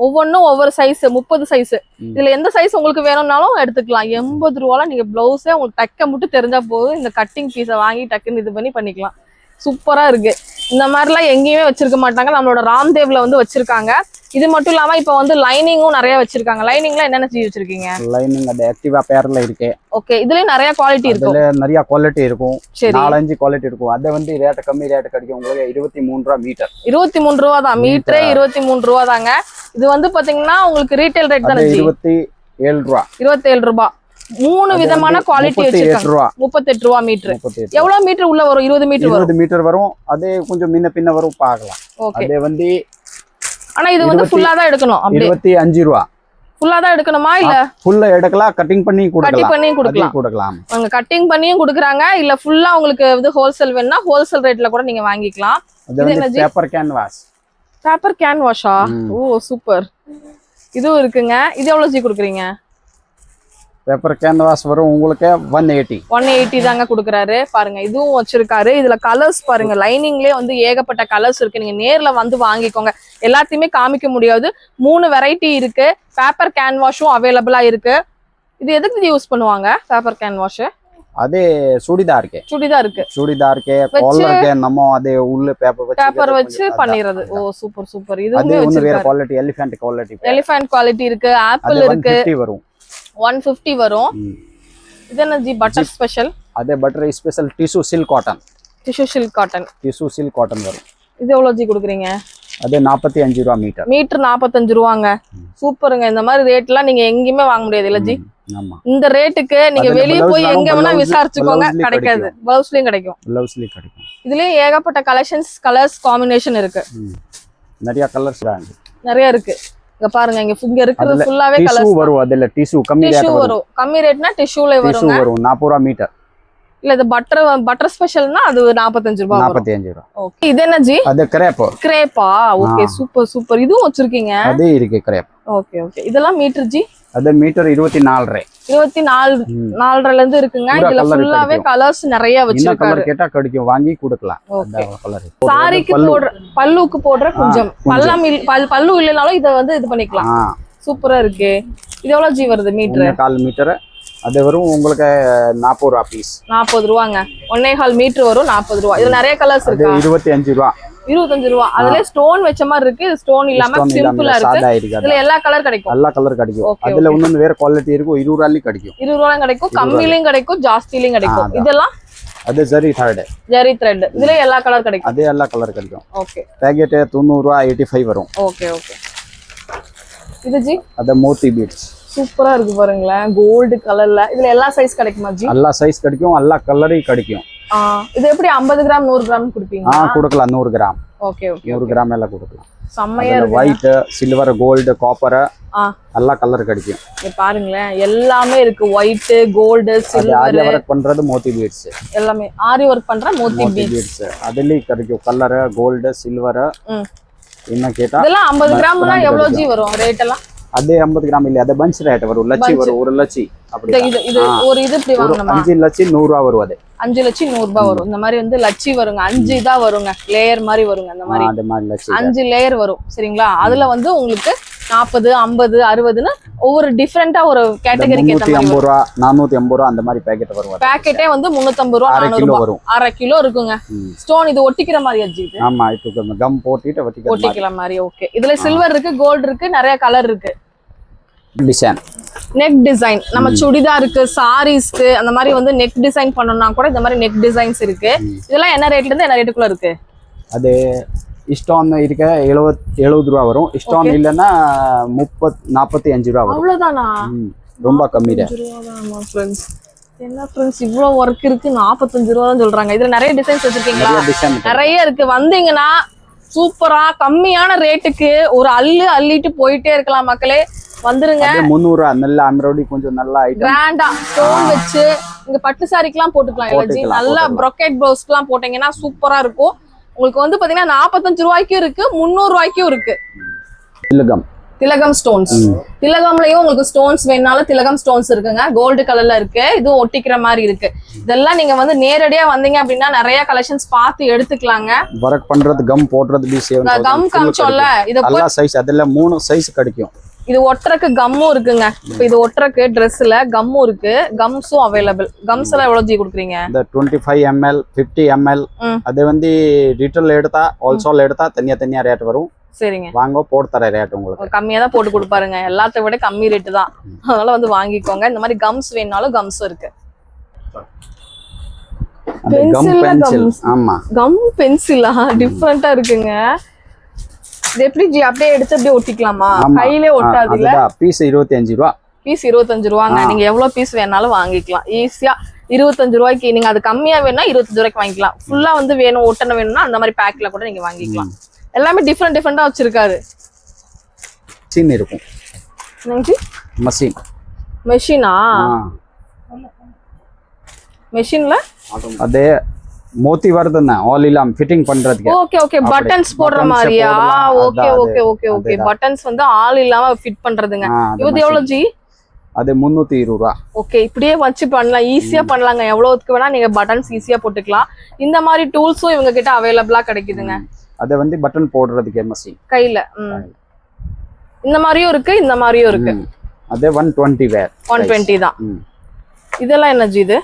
ஒவ்வொன்றும் ஒவ்வொரு சைஸ் 30 சைஸ். இதுல எந்த சைஸ் உங்களுக்கு வேணும்னாலும் எடுத்துக்கலாம். 80 ரூபால நீங்க பிளவுஸே உங்களுக்கு தைக்க மட்டும் தெரிஞ்சா போதும். இந்த கட்டிங் பீஸை வாங்கி டக்குன்னு இது பண்ணி பண்ணிக்கலாம். சூப்பரா இருக்கு. இந்த மாதிரிலாம் எங்கேயுமே வச்சிருக்க மாட்டாங்க. நம்மளோட ராம்தேவ்ல வந்து வச்சிருக்காங்க. இது மட்டும் இல்லாம இப்ப வந்து லைனிங்கும் நிறைய வச்சிருக்காங்க. லைனிங்ல என்னென்ன செஞ்சு வச்சிருக்கீங்க? லைனிங் அது ஆக்டிவா பேர்ல இருக்கு. ஓகே. இதுலயும் நிறைய குவாலிட்டி இருக்கும். இதுல நிறைய குவாலிட்டி இருக்கும். 4-5 குவாலிட்டி இருக்கும். அது வந்து ரேட் கம்மி ரேட் கிடைக்கும் உங்களுக்கு. 23 ரூபாய் மீட்டர். 23 ரூபா தான் மீட்டரே. 23 ரூபா தாங்க. இது வந்து பாத்தீங்கன்னா உங்களுக்கு ரீட்டைல் ரேட் தானே? 27 ரூபாய். 27 ரூபாய். 3 விதமான குவாலிட்டி வச்சிருக்காங்க. 38 ரூபாய் மீட்டர். எவ்வளவு மீட்டர் உள்ள வரும்? 20 மீட்டர் வரும். 20 மீட்டர் வரும். அதே கொஞ்சம் முன்ன பின்ன வரும் பார்க்கலாம். அதே வந்து ஆனா இது வந்து ஃபுல்லா தான் எடுக்கணும். அப்படியே 25 ரூபாய். ஃபுல்லா தான் எடுக்கணுமா இல்ல ஃபுல்லா எடுக்கலாம், கட்டிங் பண்ணி கொடுக்கலாம். அவங்க கட்டிங் பண்ணியும் கொடுக்குறாங்க. இல்ல ஃபுல்லா உங்களுக்கு வந்து ஹோல்சேல் வேணும்னா ஹோல்சேல் ரேட்ல கூட நீங்க வாங்கிக்கலாம். இது என்னது? Paper canvas. பேப்பர் கேன்வாஷா? ஓ சூப்பர். இதுவும் இருக்குங்க. இது எவ்வளவு ஜி கொடுக்குறீங்க? பேப்பர் கேன்வாஸ் வரும் உங்களுக்கு 180 தாங்க கொடுக்குறாரு. பாருங்க இதுவும் வச்சிருக்காரு. இதுல கலர்ஸ் பாருங்க. லைனிங்லயே வந்து ஏகப்பட்ட கலர்ஸ் இருக்கு. நீங்க நேர்ல வந்து வாங்கிக்கோங்க. எல்லாத்தையுமே காமிக்க முடியாது. 3 வெரைட்டி இருக்கு. பேப்பர் கேன்வாஷும் அவைலபிளா இருக்கு. இது எதுக்கு யூஸ் பண்ணுவாங்க பேப்பர் கேன்வாஷ்? அதே சுடிதாருக்கு காலருக்கு நம்ம அதே உள்ள பேப்பர் வச்சு பண்ணிறது. ஓ சூப்பர் சூப்பர். இதுவுமே வேற குவாலிட்டி எலிஃபண்ட் குவாலிட்டி இருக்கு. ஆப்பிள் இருக்கு. 150 வரும். இது என்ன ஜி? Butter special. அதே butter special tissue silk cotton வரும். இது எவ்வளவு ஜி கொடுக்குறீங்க? அதே 45 ரூபாய் மீட்டர். 45 ரூபாங்க. சூப்பருங்க. இந்த மாதிரி ரேட்லாம் நீங்க எங்கேயுமே வாங்க முடியாது இல்ல ஜி? ஆமா. இந்த ரேட்டுக்கு நீங்க வெளிய போய் எங்க வேணா விசாரிச்சுக்கோங்க. கிடைக்காது. பிளவுஸ்லயும் கிடைக்கும். இதுலயும் ஏகப்பட்ட கலர்ஸ் காம்பினேஷன் இருக்கு. நிறைய கலர்ஸ் நிறைய இருக்கு. இங்க பாருங்க. இங்க இருக்குது ஃபுல்லாவே கலர்ஸ் வரும். அதுல டிஷ்யூ கம்மி ரேட் வரும். கம்மி ரேட்னா டிஷ்யூல வருங்க. 40 ரூபாய் மீட்டர். இல்ல இது பட்டர் ஸ்பெஷல்னா அது 45 ரூபாய் வரும். 45 ரூபாய். ஓகே இது என்ன ஜி? அது கிரேப். கிரேப்பா? Okay super super. இதுவும் வச்சிருக்கீங்க? அது இருக்கு கிரேப். Okay okay. இதெல்லாம் மீட்டர் ஜி? அது மீட்டர் 24.5. 24.5ல இருந்து இருக்குங்க. இதுல ஃபுல்லாவே கலர்ஸ் நிறைய வச்சிருக்காரு. கலர் கேட்டா கிடைக்கும், வாங்கி கொடுக்கலாம். அந்த கலர் சாரிக்கு போடுற பல்லுக்கு போடுற குஞ்சம். பல்லு இல்லனாலும் இத வந்து இது பண்ணிக்கலாம். சூப்பரா இருக்கு. இது எவ்வளவு ஜி வருது மீட்டர்? 1.25 மீட்டர். அது வரும் உங்களுக்கு 40 ரூபாய் பீஸ். 40 ரூபாங்க. 1.25 மீட்டர் வரும் 40 ரூபாய். இதுல நிறைய கலர்ஸ் இருக்கு. 25 ரூபாய். 25 ரூபாய். அதுல ஸ்டோன் வச்ச மாதிரி இருக்கு. ஸ்டோன் இல்லாம சிம்பிளா இருக்கு. இதுல எல்லா கலர் கிடைக்கும். எல்லா கலர் கிடைக்கும். அதுல இன்னொரு வேற குவாலிட்டி இருக்கும். 20 ரூபாய்க்கு கிடைக்கும். 20 ரூபாய்க்கு கிடைக்கும். கம்மிலயும் கிடைக்கும், ஜாஸ்திலயும் கிடைக்கும். இதெல்லாம் அது ஜரி த்ரெட். இதுல எல்லா கலர் கிடைக்கும். அதே எல்லா கலர் கிடைக்கும். ஓகே. பாக்கெட் 90 ரூபாய் 85 வரும். Okay okay. இது ஜி? அது மோத்தி பீட்ஸ். சூப்பரா இருக்கு பாருங்களேன். கோல்ட் கலர்ல. இதுல எல்லா சைஸ் கிடைக்குமா ஜி? எல்லா சைஸ் கிடைக்கும், எல்லா கலரும் கிடைக்கும். இது எப்படி 50 கிராம் 100 கிராம் கொடுப்பீங்க? கொடுக்கலாம். 100 கிராம். Okay okay. 100 கிராம் எல்லாம் கொடுக்கலாம். செம்மையா இருக்கு. ஒயிட், சில்வர், கோல்ட், காப்பர் எல்லா கலர் கிடைக்கும். இங்க பாருங்களேன், எல்லாமே இருக்கு. White, gold, silver. Aari work பண்றது மோத்தி பீட்ஸ். எல்லாமே ஆரி வர்க் பண்ற மோத்தி பீட்ஸ். அதுலயே கிடைக்கும். Colour, gold, silver. என்ன கேட்டா இதெல்லாம் 50 கிராம்னா எவ்வளவு ஜி வரும் ரேட் எல்லாம்? அதே 50 கிராம் இல்ல, அது பஞ்ச் ரேட் வரும். லட்சி வரும். 1 லட்சி அப்படி. இது ஒரு இது இப்படி வாங்கணுமா? 5 லட்சி 100 ரூபாய் வரும். அது 5 லட்சி 100 ரூபாய் வரும். இந்த மாதிரி வந்து லட்சி வருங்க. 5 தான் வருங்க. லேயர் மாதிரி வருங்க. அந்த மாதிரி அந்த மாதிரி லட்சி 5 லேயர் வரும். சரிங்களா? அதுல வந்து உங்களுக்கு 40, 50, 60ன்னு ஒவ்வொரு டிஃபரெண்டா ஒரு கேட்டகரிக்கு ஏத்த மாதிரி 350 ரூபாய் 450 ரூபாய் அந்த மாதிரி பாக்கெட் வரும். பாக்கெட்டே வந்து 350 ரூபாய் 400 ரூபாய் வரும். 1/2 கிலோ இருக்குங்க. ஸ்டோன் இது ஒட்டிக்கிற மாதிரி அஜி இது? ஆமா, இது கம் போட்டுட்டு ஒட்டிக்கிற மாதிரி. ஓகே. இதுல சில்வர் இருக்கு, கோல்ட் இருக்கு, நிறைய கலர் இருக்கு. டிசைன் நெக் டிசைன் நம்ம சுடிதாருக்கு, சாரீஸ்க்கு அந்த மாதிரி வந்து நெக் டிசைன் பண்ணனும்னா கூட இந்த மாதிரி நெக் டிசைன்ஸ் இருக்கு. இதெல்லாம் என்ன ரேட்ல இருந்து என்ன ரேட்டுக்குள்ள இருக்கு? அது ஸ்டோன் இருக்க 70 ரூபாய் வரும். ஸ்டோன் இல்லனா 45 ரூபாய் வரும். அவ்வளவுதானா? ரொம்ப கம்மி தான். என்ன ஃப்ரெண்ட்ஸ் இவ்ளோ வர்க் இருக்கு 45 ரூபாய் தான் சொல்றாங்க. இதுல நிறைய டிசைன்ஸ் வச்சிருக்கீங்களா? நிறைய இருக்கு. வந்தீங்கன்னா சூப்பரா கம்மியான ரேட்டுக்கு ஒரு அள்ளிட்டு போயிட்டே இருக்கலாம் மக்களே. வந்துருங்க. 300 ரூபாய் நல்ல எம்ப்ராய்டரி கொஞ்சம் நல்ல ஐட்டம். கிராண்டா ஸ்டோன் வச்சு இங்க பட்டு சாரிக்குலாம் போட்டுக்கலாம். இல்ல நல்ல ப்ரோக்கேட் ப்ளவுஸ்க்குலாம் போட்டீங்கன்னா சூப்பரா இருக்கும். உங்களுக்கு வந்து பாத்தீங்கன்னா 45 ரூபாய்க்கும் இருக்கு, 300 ரூபாய்க்கும் இருக்கு. திலகம் ஸ்டோன்ஸ். திலகம்லயும் உங்களுக்கு ஸ்டோன்ஸ் வேணாலும் திலகம் ஸ்டோன்ஸ் இருக்குங்க. கோல்டு கலர்ல இருக்கு. இதுவும் ஒட்டிக்கிற மாதிரி இருக்கு. இதெல்லாம் நீங்க வந்து நேரடியா வந்தீங்க அப்படின்னா நிறைய கலெக்ஷன்ஸ் பார்த்து எடுத்துக்கலாங்க. வர்க் பண்றது, கம் போடுறது, கம் காமிச்சோம்ல, இது எல்லா சைஸ் அதுல 3 சைஸ் கிடைக்கும். இது ஒட்டறக்கு கம்மும் இருக்குங்க. இப்போ இது ஒட்டறக்கு Dressல கம்மும் இருக்கு. கம்ஸும் அவைலபிள். கம்ஸ் எல்லாம் எவ்வளவு ஜி கொடுக்குறீங்க? இந்த 25 ml 50 ml அது வந்து ரீட்டெயில் எடுத்தா ஹோல்சேல் எடுத்தா தனியா ரேட் வரும். சரிங்க, வாங்க போட்டு தர ரேட் உங்களுக்கு கம்மியா தான் போட்டு கொடுப்பாருங்க. எல்லாத்த விட கம்மி ரேட் தான். அதனால வந்து வாங்கிக்கோங்க. இந்த மாதிரி கம்ஸ் வேணாலும் கம்ஸ் இருக்கு. ஆமா, கம் பென்சிலா டிஃபரெண்டா இருக்குங்க. இது எப்படி ஜி அப்படியே எடுத்து அப்படியே ஒட்டிக்கலாமா? கையிலே ஒட்டாது இல்ல? பீஸ் 25 ரூபாய். பீஸ் 25 ரூபாங்க. நீங்க எவ்வளவு பீஸ் வேணாலும் வாங்கிக்கலாம் ஈஸியா. 25 ரூபாய்க்கு நீங்க அது கம்மியா வேணும்னா 25 ரூபாய்க்கு வாங்கிக்கலாம். ஃபுல்லா வந்து வேணும் ஒட்டன வேணும்னா அந்த மாதிரி பேக்ல கூட நீங்க வாங்கிக்கலாம். எல்லாமே டிஃபரெண்டா வச்சிருக்காரு. மஷின் இருக்கும். என்னங்க மஷின்? மெஷினா? மெஷின்ல அதே மோத்தி வருதுன்னா ஆல் இல்லாம் ஃபிட்டிங் பண்றதுக்கு. ஓகே ஓகே, பட்டன்ஸ் போடுற மாதிரியா? Okay okay okay okay. Buttons வந்து ஆல் இல்லாம ஃபிட் பண்றதுங்க. இது எவ்வளவு ஜி? அது 320 ரூபாய். ஓகே, இப்படியே வச்சு பண்ணலாம், ஈஸியா பண்ணலாங்க. எவ்வளவுக்கு வேணா நீங்க பட்டன்ஸ் ஈஸியா போட்டுக்கலாம். இந்த மாதிரி டூல்ஸும் இவங்க கிட்ட அவைலபிளா கிடைக்குதுங்க. அது வந்து பட்டன் போடுறதுக்கு மஷின் கையில. இந்த மாதிரியும் இருக்கு, இந்த மாதிரியும் இருக்கு. அது 120 வேர். 120 தான். இதெல்லாம் என்ன ஜி இது?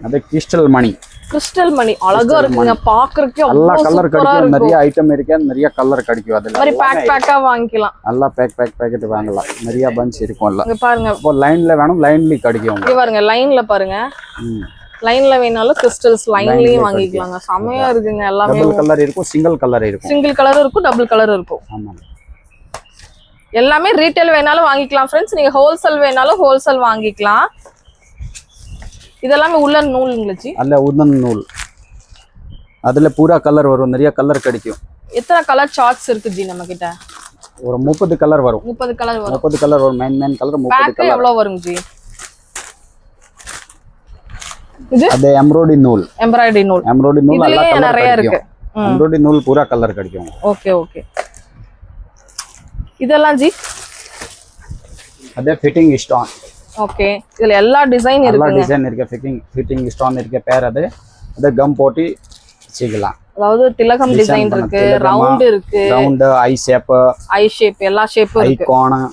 அது கிறிஸ்டல் மணி. கிறிஸ்டல் மணி அழகா இருக்குங்க பாக்குறதுக்கு. எல்லா கலர் கிடைக்கும், நிறைய ஐட்டம் இருக்கு, நிறைய கலர் கிடைக்கும். அதுல மாதிரி பேக்கா வாங்கிக்கலாம். நல்லா பேக்கெட் வாங்கலாம். நிறைய பஞ்ச் இருக்கும்ல. இங்க பாருங்க, இப்போ லைன்ல வேணும் லைன்லயே கிடைக்கும். இங்க பாருங்க, லைன்ல பாருங்க. லைன்ல வேணாலும் கிறிஸ்டல்ஸ் லைன்லயும் வாங்கிக்கலாங்க. செமையா இருக்குங்க. எல்லாமே டபுள் கலர் இருக்கும், சிங்கிள் கலர் இருக்கும். சிங்கிள் கலர் இருக்கும், டபுள் கலர் இருக்கும். ஆமா, எல்லாமே ரீட்டைல் வேணாலும் வாங்கிக்கலாம் ஃப்ரெண்ட்ஸ். நீங்க ஹோல்சேல் வேணாலும் ஹோல்சேல் வாங்கிக்கலாம். இதெல்லாமே உள்ளன் நூலுங்களா ஜி? அல்ல, உடன் நூல். அதுல பூரா கலர் வரும், நிறைய கலர் கிடைக்கும். எத்தனை கலர் சார்ட்ஸ் இருக்கு ஜி நம்ம கிட்ட? ஒரு 30 கலர் வரும். 30 கலர் வரும். 30 கலர் வரும். Main colour 30 colour. எவ்வளவு வரும் ஜி? இது அது எம்ப்ராய்டரி நூல் இதுலயே நிறைய இருக்கு எம்ப்ராய்டரி நூல் பூரா கலர் கிடைக்கும் ஓகே ஓகே இதெல்லாம் ஜி அதே ஃபிட்டிங் ஸ்டோன் ஓகே இதுல எல்லா டிசைன் எல்லா இருக்குங்க டிசைன் இருக்கு ஃபிட்டிங் ஸ்டோன் இருக்கு பேர் அது கம் போட்டு வச்சுக்கலாம் அதாவது திலகம் டிசைன் இருக்கு ரவுண்ட் இருக்கு ரவுண்ட் ஐ ஷேப் எல்லா ஷேப்பும் இருக்கு ஐகான்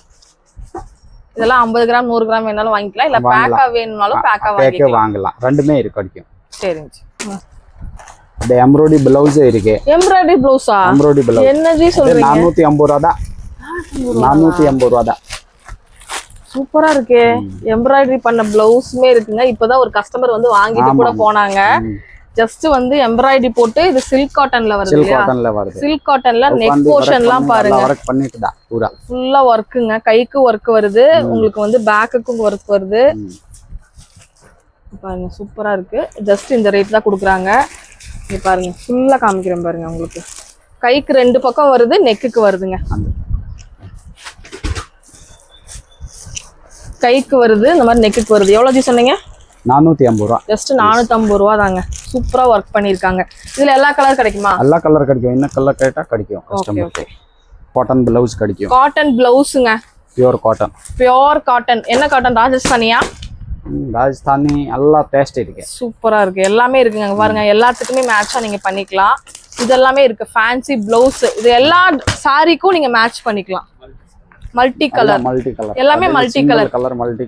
இதெல்லாம் 50 கிராம் 100 கிராம் வேணாலும் வாங்கிக்கலாம் இல்ல பேக்கா வேணும்னாலும் பேக்கா வாங்கலாம் ரெண்டுமே இருக்கு கிடைக்கும் சரிங்க இந்த எம்ப்ராய்டரி பிளவுஸ் இருக்கு எம்ப்ராய்டரி ப்ளவுஸா எம்ப்ராய்டரி பிளவுஸ் என்ன ஜி சொல்றீங்க 450 ரூபாய் தான் 450 ரூபாய் தான் சூப்பரா இருக்கே எம்ப்ராய்டரி பண்ண பிளவுஸ்மே இருக்குங்க இப்பதான் ஒரு கஸ்டமர் வந்து வாங்கிட்டு கூட போனாங்க ஜஸ்ட் வந்து எம்ப்ராய்டரி போட்டு இது சில்க் காட்டன்ல வருது சில்க் காட்டன்ல நெக் போர்ஷன்லாம் பாருங்க வர்க் பண்ணிட்டுடா பூரா ஃபுல்லா வர்க்குங்க கைக்கு வர்க் வருது உங்களுக்கு வந்து பேக்குக்கும் வர்க் வருது பாருங்க சூப்பரா இருக்கு ஜஸ்ட் இந்த ரேட் தான் கொடுக்குறாங்க இங்க பாருங்க ஃபுல்லா காமிக்கிறேன் பாருங்க உங்களுக்கு கைக்கு 2 பக்கம் வருது நெக்குக்கு வருதுங்க கைக்கு வருது இந்த மாதிரி நெக்குக்கு வருது எவ்வளவு ஜி சொன்னீங்க 450 ரூபாய் ஜஸ்ட் 450 ரூபா தாங்க சூப்பரா வர்க் பண்ணிருக்காங்க இதுல எல்லா கலர் கிடைக்குமா எல்லா கலர் கிடைக்கும் என்ன கலர் கேட்டா கிடைக்கும் கஸ்டமருக்கு காட்டன் பிளவுஸ் கிடைக்கும் காட்டன் பிளவுஸ்ங்க பியூர் காட்டன் என்ன காட்டன் ராஜஸ்தானியா ராஜஸ்தானி எல்லா டேஸ்ட் இருக்கு சூப்பரா இருக்கு எல்லாமே இருக்குங்க பாருங்க எல்லாத்துக்குமே மேட்சா நீங்க பண்ணிக்கலாம் இதெல்லாமே இருக்கு ஃபேன்சி பிளவுஸ் இது எல்லா சாரிக்கும் நீங்க மேட்ச் பண்ணிக்கலாம் மல்டி கலர் எல்லாமே மல்டி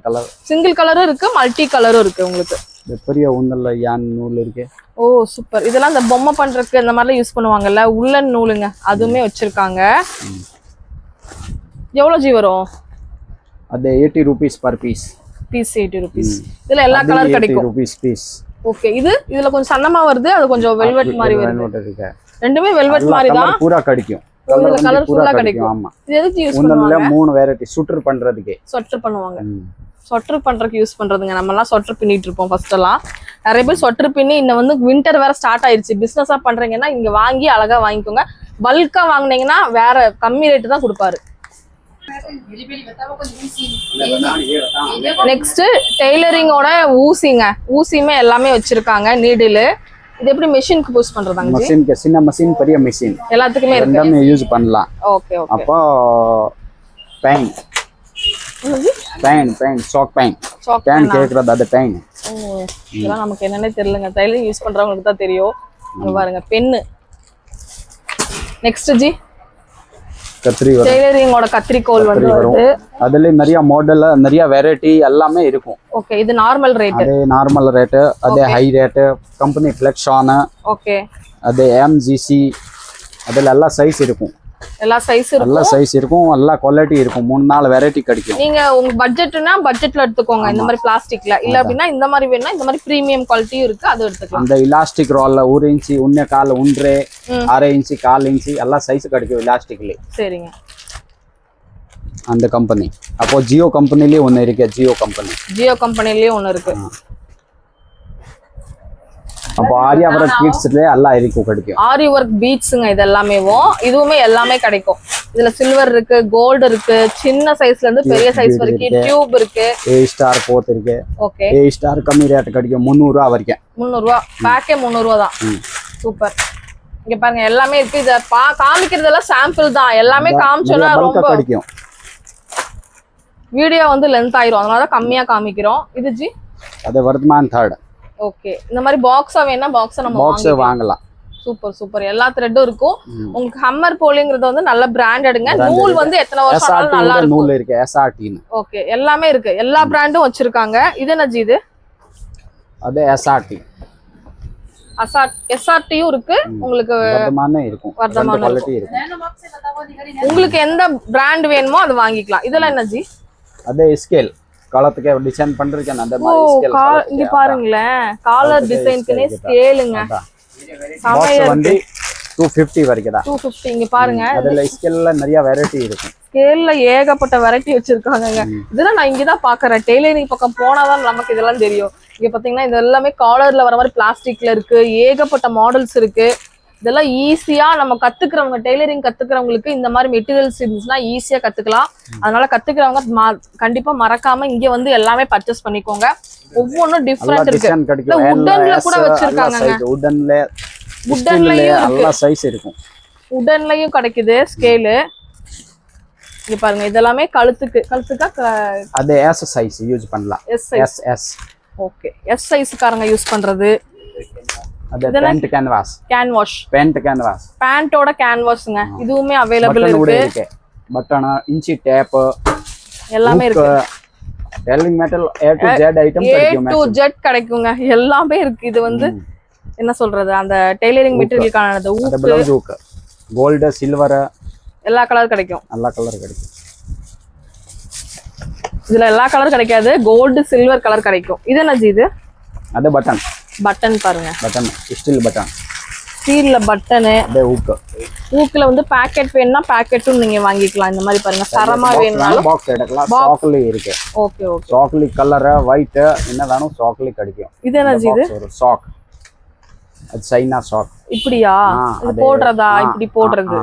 கலர் சிங்கிள் கலரும் இருக்கு மல்டி கலரும் இருக்கு உங்களுக்கு பெரிய உன்னல்ல யான் நூல் இருக்கு ஓ சூப்பர் இதெல்லாம் இந்த பொம்மை பண்றதுக்கு இந்த மாதிரிலாம் யூஸ் பண்ணுவாங்கல்ல உள்ளன் நூலுங்க அதுவுமே வச்சிருக்காங்க எவ்வளவு ஜி வரும் அது 80 rupees per piece 80 rupees இதுல எல்லா கலர் கிடைக்கும் 80 rupees piece ஓகே இதுல கொஞ்சம் சன்னமா வருது அது கொஞ்சம் வெல்வெட் மாதிரி வருது ரெண்டுமே வெல்வெட் மாதிரி தான் பூரா கிடைக்கும் கலர் ஃபுல்லா கிடைக்கும் ஆமா இது எதுக்கு யூஸ் பண்ணுவாங்க 3 வெரைட்டி ஸ்வெட்டர் பண்றதுக்கு ஸ்வெட்டர் பண்ணுவாங்க ஸ்வெட்டர் பண்றதுக்கு யூஸ் பண்றதுங்க நம்ம எல்லாம் ஸ்வெட்டர் பின்னிட்டு இருப்போம் ஃபர்ஸ்ட் எல்லாம் நிறைய பேர் ஸ்வெட்டர் பின்னி இன்ன வந்து வின்டர் வேற ஸ்டார்ட் ஆயிருச்சு பிசினஸா பண்றீங்கன்னா இங்க வாங்கி அழகா வாங்கிக்கோங்க பல்கா வாங்குனீங்கன்னா வேற கம்மி ரேட் தான் கொடுப்பாரு நெக்ஸ்ட் டெய்லரிங்கோட ஊசியுமே எல்லாமே வச்சிருக்காங்க நீடில் இது எப்படி மெஷினுக்கு யூஸ் பண்றதாங்க மெஷினுக்கு சின்ன மெஷின் பெரிய மெஷின் எல்லாத்துக்குமே இருக்கு ரெண்டுமே யூஸ் பண்ணலாம் ஓகே ஓகே அப்போ பெயின் சாக் பெயின் கேக்குறது அது பெயின் இதெல்லாம் நமக்கு என்னன்னே தெரியலங்க டெய்லரிங் யூஸ் பண்றவங்களுக்கு தான் தெரியும் இங்க பாருங்க பென்னு நெக்ஸ்ட் ஜி கத்திரி டெய்லரிங்கோட கத்திரிக்கோல் வந்து வருது அதுல நிறைய மாடல் நிறைய வெரைட்டி எல்லாமே இருக்கும் ஓகே இது நார்மல் ரேட் அது நார்மல் ரேட் அது ஹை ரேட் கம்பெனி ஃப்ளெக்ஸான் ஓகே அது MGC அதுல எல்லா சைஸ் இருக்கும் எல்லா சைஸ் இருக்கும் எல்லா குவாலிட்டி இருக்கும் 3-4 வெரைட்டி கிடைக்கும் நீங்க உங்க பட்ஜெட்னா பட்ஜெட்ல எடுத்துக்கோங்க இந்த மாதிரி பிளாஸ்டிக்ல இல்ல அப்படினா இந்த மாதிரி வேணும்னா இந்த மாதிரி பிரீமியம் குவாலிட்டியும் இருக்கு அது எடுத்துக்கலாம் அந்த எலாஸ்டிக் ரோல்ல 1 இன்ச் 1.5 1.5 6 இன்ச் 1/4 இன்ச் எல்லா சைஸ் கிடைக்கும் எலாஸ்டிக்ல சரிங்க அந்த கம்பெனி அப்போ ஜியோ கம்பெனிலயே ஒன்னு இருக்கு ஜியோ கம்பெனிலயே ஒன்னு இருக்கு அப்போ ஆரி வர்க் பீட்ஸ்ல எல்லாம் இருக்கும் கிடைக்கும் ஆரி வர்க் பீட்ஸ்ங்க இது இதுவுமே எல்லாமே கிடைக்கும் இதுல சில்வர் இருக்கு கோல்ட் இருக்கு சின்ன சைஸ்ல இருந்து பெரிய சைஸ் வரைக்கும் டியூப் இருக்கு A ஸ்டார் போத் இருக்கு ஓகே A ஸ்டார் கம்மி ரேட் கிடைக்கும் 300 ரூபாய் வரைக்கும் 300 ரூபாய் பேக்கே 300 ரூபாய் தான் சூப்பர் இங்க பாருங்க எல்லாமே இருக்கு இத காமிக்கிறதெல்லாம் சாம்பிள் தான் எல்லாமே காமிச்சோனா ரொம்ப கிடைக்கும் வீடியோ வந்து லெந்த் ஆயிரும் அதனால கம்மியா காமிக்கிறோம் இது ஜி அது வர்தமான் 3rd ஓகே இந்த மாதிரி பாக்ஸா வேணா பாக்ஸா நம்ம வாங்கலாம் சூப்பர் எல்லா த்ரெட்டும் இருக்கும் உங்களுக்கு ஹம்மர் போலிங்கிறது வந்து நல்ல பிராண்டட்ங்க நூல் வந்து எத்தனை வருஷம் ஆனாலும் நல்லா இருக்கும் நூல் இருக்கு SRT ஓகே எல்லாமே இருக்கு எல்லா பிராண்டும் வச்சிருக்காங்க இது என்ன ஜி இது அது SRT SRTயும் இருக்கு உங்களுக்கு வர்தமானே இருக்கும் குவாலிட்டி இருக்கும் உங்களுக்கு எந்த பிராண்ட் வேணுமோ அது வாங்கிக்கலாம் இதெல்லாம் என்ன ஜி அது ஸ்கேல் காலத்துக்கு டிசைன் பண்றீங்க அந்த மாதிரி ஸ்கேல் இங்க பாருங்களேன் காலர் டிசைன்க்குனே ஸ்கேலுங்க சமையா வந்து 250 வரைக்கும் தான் 250 இங்க பாருங்க அதுல ஸ்கேல்ல நிறைய வெரைட்டி இருக்கும் ஸ்கேல்ல ஏகப்பட்ட வெரைட்டி வச்சிருக்காங்கங்க இதெல்லாம் நான் இங்க தான் பாக்குறேன் டெய்லரிங் பக்கம் போனாதான் நமக்கு இதெல்லாம் தெரியும் இங்க பாத்தீங்கன்னா இது எல்லாமே காலர்ல வர மாதிரி பிளாஸ்டிக்ல இருக்கு ஏகப்பட்ட மாடல்ஸ் இருக்கு இதெல்லாம் ஈஸியா நம்ம கத்துக்கிறவங்க டெய்லரிங் கத்துக்கிறவங்களுக்கு இந்த மாதிரி மெட்டீரியல்ஸ் இருந்துச்சுன்னா ஈஸியா கத்துக்கலாம் அதனால கத்துக்கிறவங்க கண்டிப்பா மறக்காம இங்க வந்து எல்லாமே பர்ச்சேஸ் பண்ணிக்கோங்க ஒவ்வொன்னும் டிஃபரெண்ட் இருக்கு. டிசைன் கிடைக்கும். வுடன்ல கூட வச்சிருக்காங்க. வுடன்லயே எல்லா சைஸ் இருக்கும். வுடன்லயும் கிடைக்குது ஸ்கேல். இங்க பாருங்க இதெல்லாமே கழுத்துக்கா அது எஸ் சைஸ் யூஸ் பண்ணலாம். S okay. எஸ் சைஸ் காரங்க யூஸ் பண்றது. அது பேண்ட் கேன்வாஸ். பேண்டோட கேன்வாஸ்ங்க. இதுவுமே அவேலபிள் இருக்கு. பட்டன், இன்ச்சி டேப் எல்லாமே இருக்கு. Tailoring metal A to Z item கிடைக்கும். A to Z கிடைக்குங்க. எல்லாமே இருக்கு. இது வந்து என்ன சொல்றது அந்த டெய்லரிங் மெட்டீரியலுக்கானது. ஊக்கு, கோல்ட், சில்வர் எல்லா கலர் கிடைக்கும். இதுல எல்லா கலர் கிடைக்காது. கோல்டு, சில்வர் கலர் கிடைக்கும். இது என்னது இது? அது பட்டன் பாருங்க. Steel button. ஸ்டீல்ல பட்டனு. அதே ஊக்குல வந்து பாக்கெட் வேணும்னா பாக்கெட்டும் நீங்க வாங்கிக்கலாம். இந்த மாதிரி பாருங்க. சரமா வேணும்னாலும் பாக்ஸ் எடுக்கலாம். சாக்லேட் இருக்கு. ஓகே. சாக்லேட் கலர், ஒயிட் என்ன வேணும் சாக்லேட் கிடைக்கும். இது என்னது இது? ஒரு சாக். அது சைனா சாக். இப்படியா? இது போடுறதா? இப்படி போடுறது.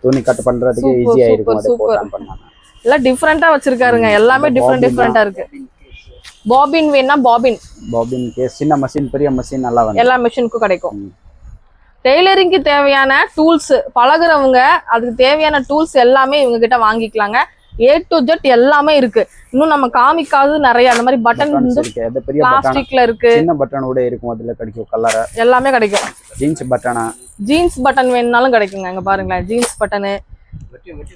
துணி கட் பண்றதுக்கு ஈஸியா இருக்கும். அது போட்டு பண்ணலாம். எல்லாம் டிஃபரெண்டா வச்சிருக்காருங்க. எல்லாமே டிஃபரெண்டா இருக்கு. பாபின் வேணா பாபின் சின்ன மெஷின், பெரிய மெஷின் எல்லாம் வந்து எல்லா மெஷினுக்கும் கிடைக்கும். டெய்லரிங்க்கு தேவையான டூல்ஸ், பழகுறவங்க அதுக்கு தேவையான டூல்ஸ் எல்லாமே இவங்க கிட்ட வாங்கிக்கலாங்க. A to Z எல்லாமே இருக்கு. இன்னும் நம்ம காமிக்காது நிறைய அந்த மாதிரி பட்டன் வந்து பிளாஸ்டிக்ல இருக்கு. சின்ன பட்டனோட இருக்கும். அதுல கிடைக்கும் கலர் எல்லாமே கிடைக்கும். ஜீன்ஸ் பட்டன் வேணும்னாலும் கிடைக்குங்க. இங்க பாருங்களேன் ஜீன்ஸ் பட்டனு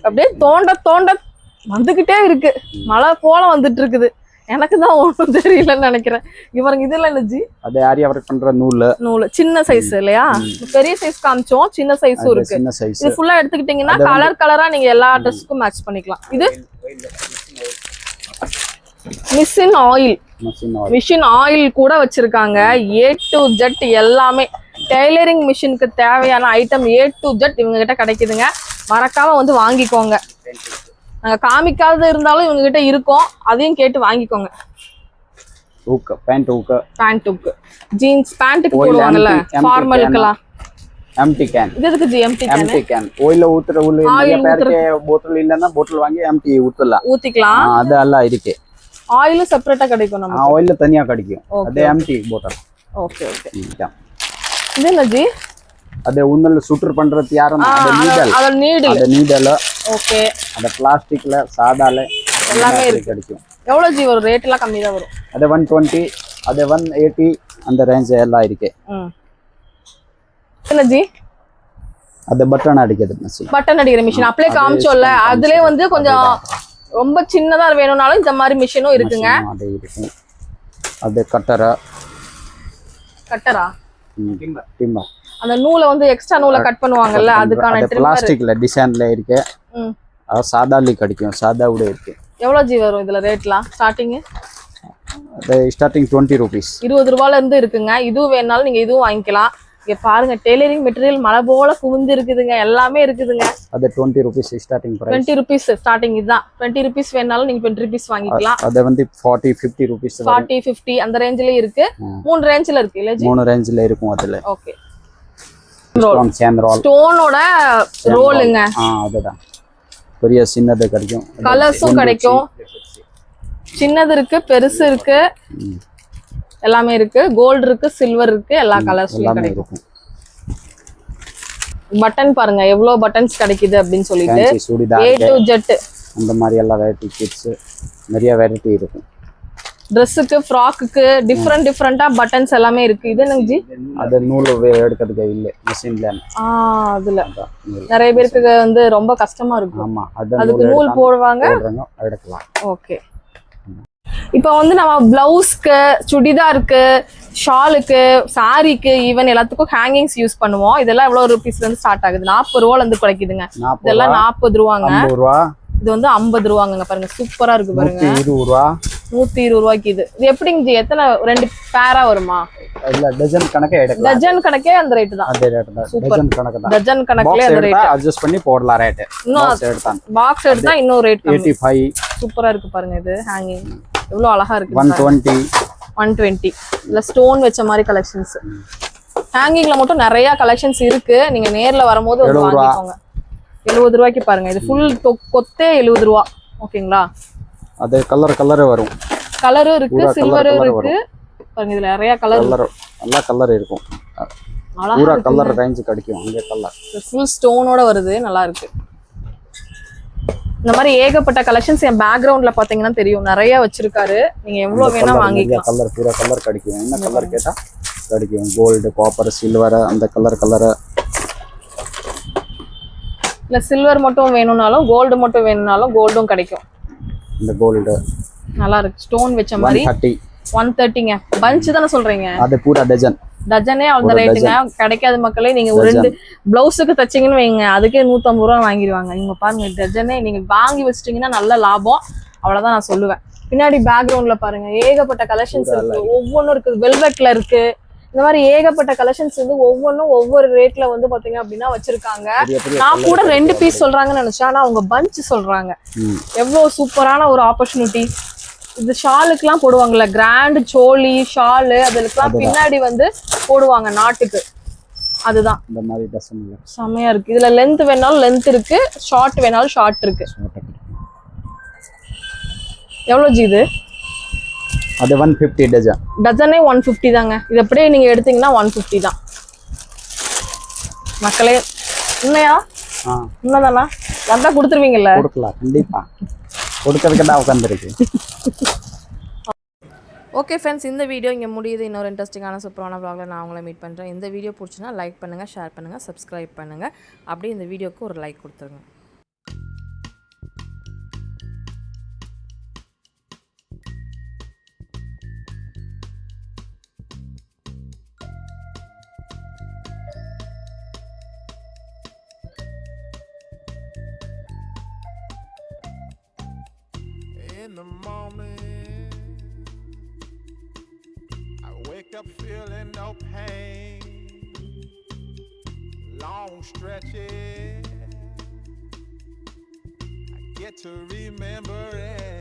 அப்படியே தோண்ட வந்துகிட்டே இருக்கு. மழை போல வந்துட்டு இருக்குது. எனக்கு தான் ஒன்றும் தெரியலன்னு நினைக்கிறேன். இவருக்கு இதுல என்ன ஜி? அது ஆரியா வர்க் பண்ற நூல் சின்ன சைஸ் இல்லையா? பெரிய சைஸ் காமிச்சோம், சின்ன சைஸும் இருக்கு. இது ஃபுல்லா எடுத்துக்கிட்டீங்கன்னா கலரா நீங்க எல்லா ட்ரெஸ்க்கும் மேட்ச் பண்ணிக்கலாம். இது மிஷின் ஆயில் கூட வச்சிருக்காங்க. A to Z எல்லாமே டெய்லரிங் மிஷினுக்கு தேவையான ஐட்டம் A to Z இவங்க கிட்ட கிடைக்குதுங்க. மறக்காம வந்து வாங்கிக்கோங்க. நாங்க காமிக்காத இருந்தாலும் இவங்க கிட்ட இருக்கும். அதையும் கேட்டு வாங்கிக்கோங்க. பேண்ட் ஊக்கு ஜீன்ஸ் பேண்ட்டுக்கு போடுவாங்கல்ல ஃபார்மலுக்குலாம். Empty can. இது எதுக்கு ஜி? எம்டி கேன் ஆயில ஊத்துற நிறைய பேருக்கு பாட்டில் இல்லன்னா பாட்டில் வாங்கி எம்டி ஊத்திக்கலாம். அதெல்லாம் இருக்கு. ஆயில் செப்பரேட்டா கிடைக்கும். நம்ம ஆயில் தனியா கிடைக்கும். அது எம்டி பாட்டில். ஓகே. இது என்ன ஜி? அது உன்னல சுட்டர் பண்றது யாரும் அது நீடல். ஓகே. அது பிளாஸ்டிக்ல சாதால எல்லாமே கிடைக்கும். எவ்வளவு ஜி வரும்? ரேட் எல்லாம் கம்மி தான் வரும். அது 120, அது 180 அந்த ரேஞ்ச் எல்லாம் இருக்கு. என்ன ஜி? அது பட்டன் அடிக்கிற மிஷின் அப்ளை காமிச்சோம்ல. அதுலயே வந்து கொஞ்சம் ரொம்ப சின்னதா வேணும்னாலும் இந்த மாதிரி மிஷினும் இருக்குங்க. அது கட்டரா டிம்பர். அந்த நூலை வந்து எக்ஸ்ட்ரா நூலை கட் பண்ணுவாங்கல்ல, அதுக்கான பிளாஸ்டிக்ல டிசைன்ல இருக்கு. சாதாலி கிடைக்கும். சாதாவோட இருக்கு. எவ்வளவு ஜி வரும் இதுல ரேட்லாம்? Starting 20 rupees. 20 ரூபாயில இருந்து இருக்குங்க. இதுவும் வேணாலும் நீங்க இதுவும் வாங்கிக்கலாம். இங்க பாருங்க டெய்லரிங் மெட்டீரியல் மழை போல குவிந்து இருக்குதுங்க. எல்லாமே இருக்குதுங்க. அது 20 rupees starting price. 20 rupees starting. இதுதான் 20 ரூபீஸ் வேணாலும் நீங்க 20 ரூபீஸ் வாங்கிக்கலாம். அது வந்து 40 50 ரூபீஸ் 40 50 அந்த ரேஞ்சில இருக்கு. 3 ரேஞ்சில இருக்கு இல்ல ஜி? 3 ரேஞ்சில இருக்கும். அதுல ஓகே. ஸ்டோனோட ரோலுங்க. அதுதான் பெரிய சின்னது கிடைக்கும். கலர்ஸும் கிடைக்கும். சின்னது இருக்கு, பெருசு இருக்கு, எல்லாமே இருக்கு. கோல்ட் இருக்கு, சில்வர் இருக்கு, எல்லா கலர்ஸ்லயும் கிடைக்கும். பட்டன் பாருங்க எவ்வளவு பட்டன்ஸ் கிடைக்குது அப்படின்னு சொல்லிட்டு. A to Z அந்த மாதிரி எல்லா வெரைட்டி கிட்ஸ் நிறைய வெரைட்டி இருக்கும். ட்ரெஸ்ஸுக்கு, ஃப்ராக்குக்கு டிஃப்ரெண்டா பட்டன்ஸ் எல்லாமே இருக்கு. இது என்னங்க ஜி? அது நூல் எடுக்கிறதுக்கு இல்ல மிஷின்ல. அதுல நிறைய பேருக்கு வந்து ரொம்ப கஷ்டமா இருக்கும். ஆமா, அதுக்கு நூல் போடுவாங்க, எடுக்கலாம். ஓகே. இப்போ வந்து நம்ம பிளவுஸ்க்கு, சுடிதாருக்கு, ஷாலுக்கு, சாரிக்கு, ஈவன் எல்லாத்துக்கும் ஹேங்கிங்ஸ் யூஸ் பண்ணுவோம். இதெல்லாம் எவ்வளவு ருபீஸ்ல இருந்து ஸ்டார்ட் ஆகுது? 40 ரூபால இருந்து கிடைக்குதுங்க. இதெல்லாம் 40 ரூபாங்க. இது வந்து 50 ரூபாங்க. பாருங்க சூப்பரா இருக்கு பாருங்க. 120 ரூபாய்க்கு இது. இது எப்படிங்க ஜி? எத்தனை 2 பேரா வருமா? இல்ல டஜன் கணக்கே எடுக்கலாம். டஜன் கணக்கே அந்த ரேட் தான். அதே ரேட் தான். டஜன் கணக்கு தான். டஜன் கணக்குல அந்த ரேட் அட்ஜஸ்ட் பண்ணி போடலாம் ரேட். பாக்ஸ் எடுத்தா இன்னும் ரேட் 85. சூப்பரா இருக்கு பாருங்க. இது ஹேங்கிங் எவ்வளவு அழகா இருக்கு. 120. இதுல ஸ்டோன் வச்ச மாதிரி கலெக்ஷன்ஸ். ஹேங்கிங்ல மட்டும் நிறைய கலெக்ஷன்ஸ் இருக்கு. நீங்க நேர்ல வரும்போது வந்து வாங்கிக்கோங்க. 70 ரூபாய்க்கு பாருங்க. இது ஃபுல் கொத்தே 70 ரூபா. ஓகேங்களா? அது கலர் வரும். கலரும் இருக்கு, பூரா சில்வரும் colour இருக்கு. பாருங்க இதுல நிறைய கலர் நல்லா கலர் இருக்கும். பூரா கலர் ரேஞ்ச் கிடைக்கும் அங்க கலர். ஃபுல் ஸ்டோனோட வருது, நல்லா இருக்கு. இந்த மாதிரி ஏகப்பட்ட கலெக்ஷன்ஸ் என் பேக்ரவுண்ட்ல பாத்தீங்கன்னா தெரியும், நிறைய வச்சிருக்காரு. நீங்க எவ்வளவு வேணா வாங்கிக்கலாம். கலர் பூரா கலர் கிடைக்கும். என்ன கலர் கேட்டா கிடைக்கும். கோல்டு, காப்பர், சில்வர், அந்த கலர். இல்ல சில்வர் மட்டும் வேணும்னாலும், கோல்டு மட்டும் வேணும்னாலும் கோல்டும் கிடைக்கும். இந்த கோல்டு நல்லா இருக்கு, ஸ்டோன் வச்ச மாதிரி. 130ங்க. பஞ்ச் தானே சொல்றீங்க? அது பூரா டஜனே அந்த ரேட்டுங்க. கிடைக்காத மக்களே, நீங்க ஒரு 2 பிளவுஸுக்கு தச்சீங்கன்னு வைங்க, அதுக்கே 150 ரூபா வாங்கிடுவாங்க. இவங்க பாருங்க, டஜனே நீங்க வாங்கி வச்சிட்டீங்கன்னா நல்ல லாபம். அவ்வளவுதான் நான் சொல்லுவேன். பின்னாடி பேக்ரவுண்ட்ல பாருங்க ஏகப்பட்ட கலெக்ஷன்ஸ் இருக்கு. ஒவ்வொன்றும் இருக்கு, வெல்வெட்ல இருக்கு. இந்த மாதிரி ஏகப்பட்ட கலெக்ஷன்ஸ் வந்து ஒவ்வொன்றும் ஒவ்வொரு ரேட்ல வந்து பாத்தீங்க அப்படின்னா வச்சிருக்காங்க. நான் கூட 2 பீஸ் சொல்றாங்கன்னு நினைச்சேன், ஆனா அவங்க பஞ்ச் சொல்றாங்க. எவ்வளவு சூப்பரான ஒரு ஆப்பர்ச்சுனிட்டி. இது ஷாலுக்குலாம் போடுவாங்கல்ல, கிராண்ட் சோலி ஷாலு, அதுக்கெல்லாம் பின்னாடி வந்து போடுவாங்க நாட்டுக்கு. அதுதான் இந்த மாதிரி டசன் செமையா இருக்கு. இதுல லென்த் வேணாலும் லென்த் இருக்கு, ஷார்ட் வேணாலும் ஷார்ட் இருக்கு. எவ்வளவு ஜி இது? அது 150 டஜன். டஜனே 150 தாங்க. இது அப்படியே நீங்க எடுத்தீங்கன்னா 150 தான் மக்களே. உண்மையா? உண்மைதானா? வந்தா கொடுத்துருவீங்கல்ல? கொடுக்கலாம், கண்டிப்பா கொடுக்கறதுக்கு தான் உட்காந்துருக்கு. ஓகே ஃப்ரெண்ட்ஸ், இந்த வீடியோ இங்கே முடியுது. இன்னொரு இன்ட்ரெஸ்டிங்கான சூப்பரான vlogல நான் உங்களை மீட் பண்ணுறேன். இந்த வீடியோ பிடிச்சுன்னா லைக் பண்ணுங்கள், ஷேர் பண்ணுங்கள், சப்ஸ்கிரைப் பண்ணுங்கள். அப்படியே இந்த வீடியோக்கு ஒரு லைக் கொடுத்துருங்க. In the morning, I wake up feeling no pain. Long stretches, I get to remembering.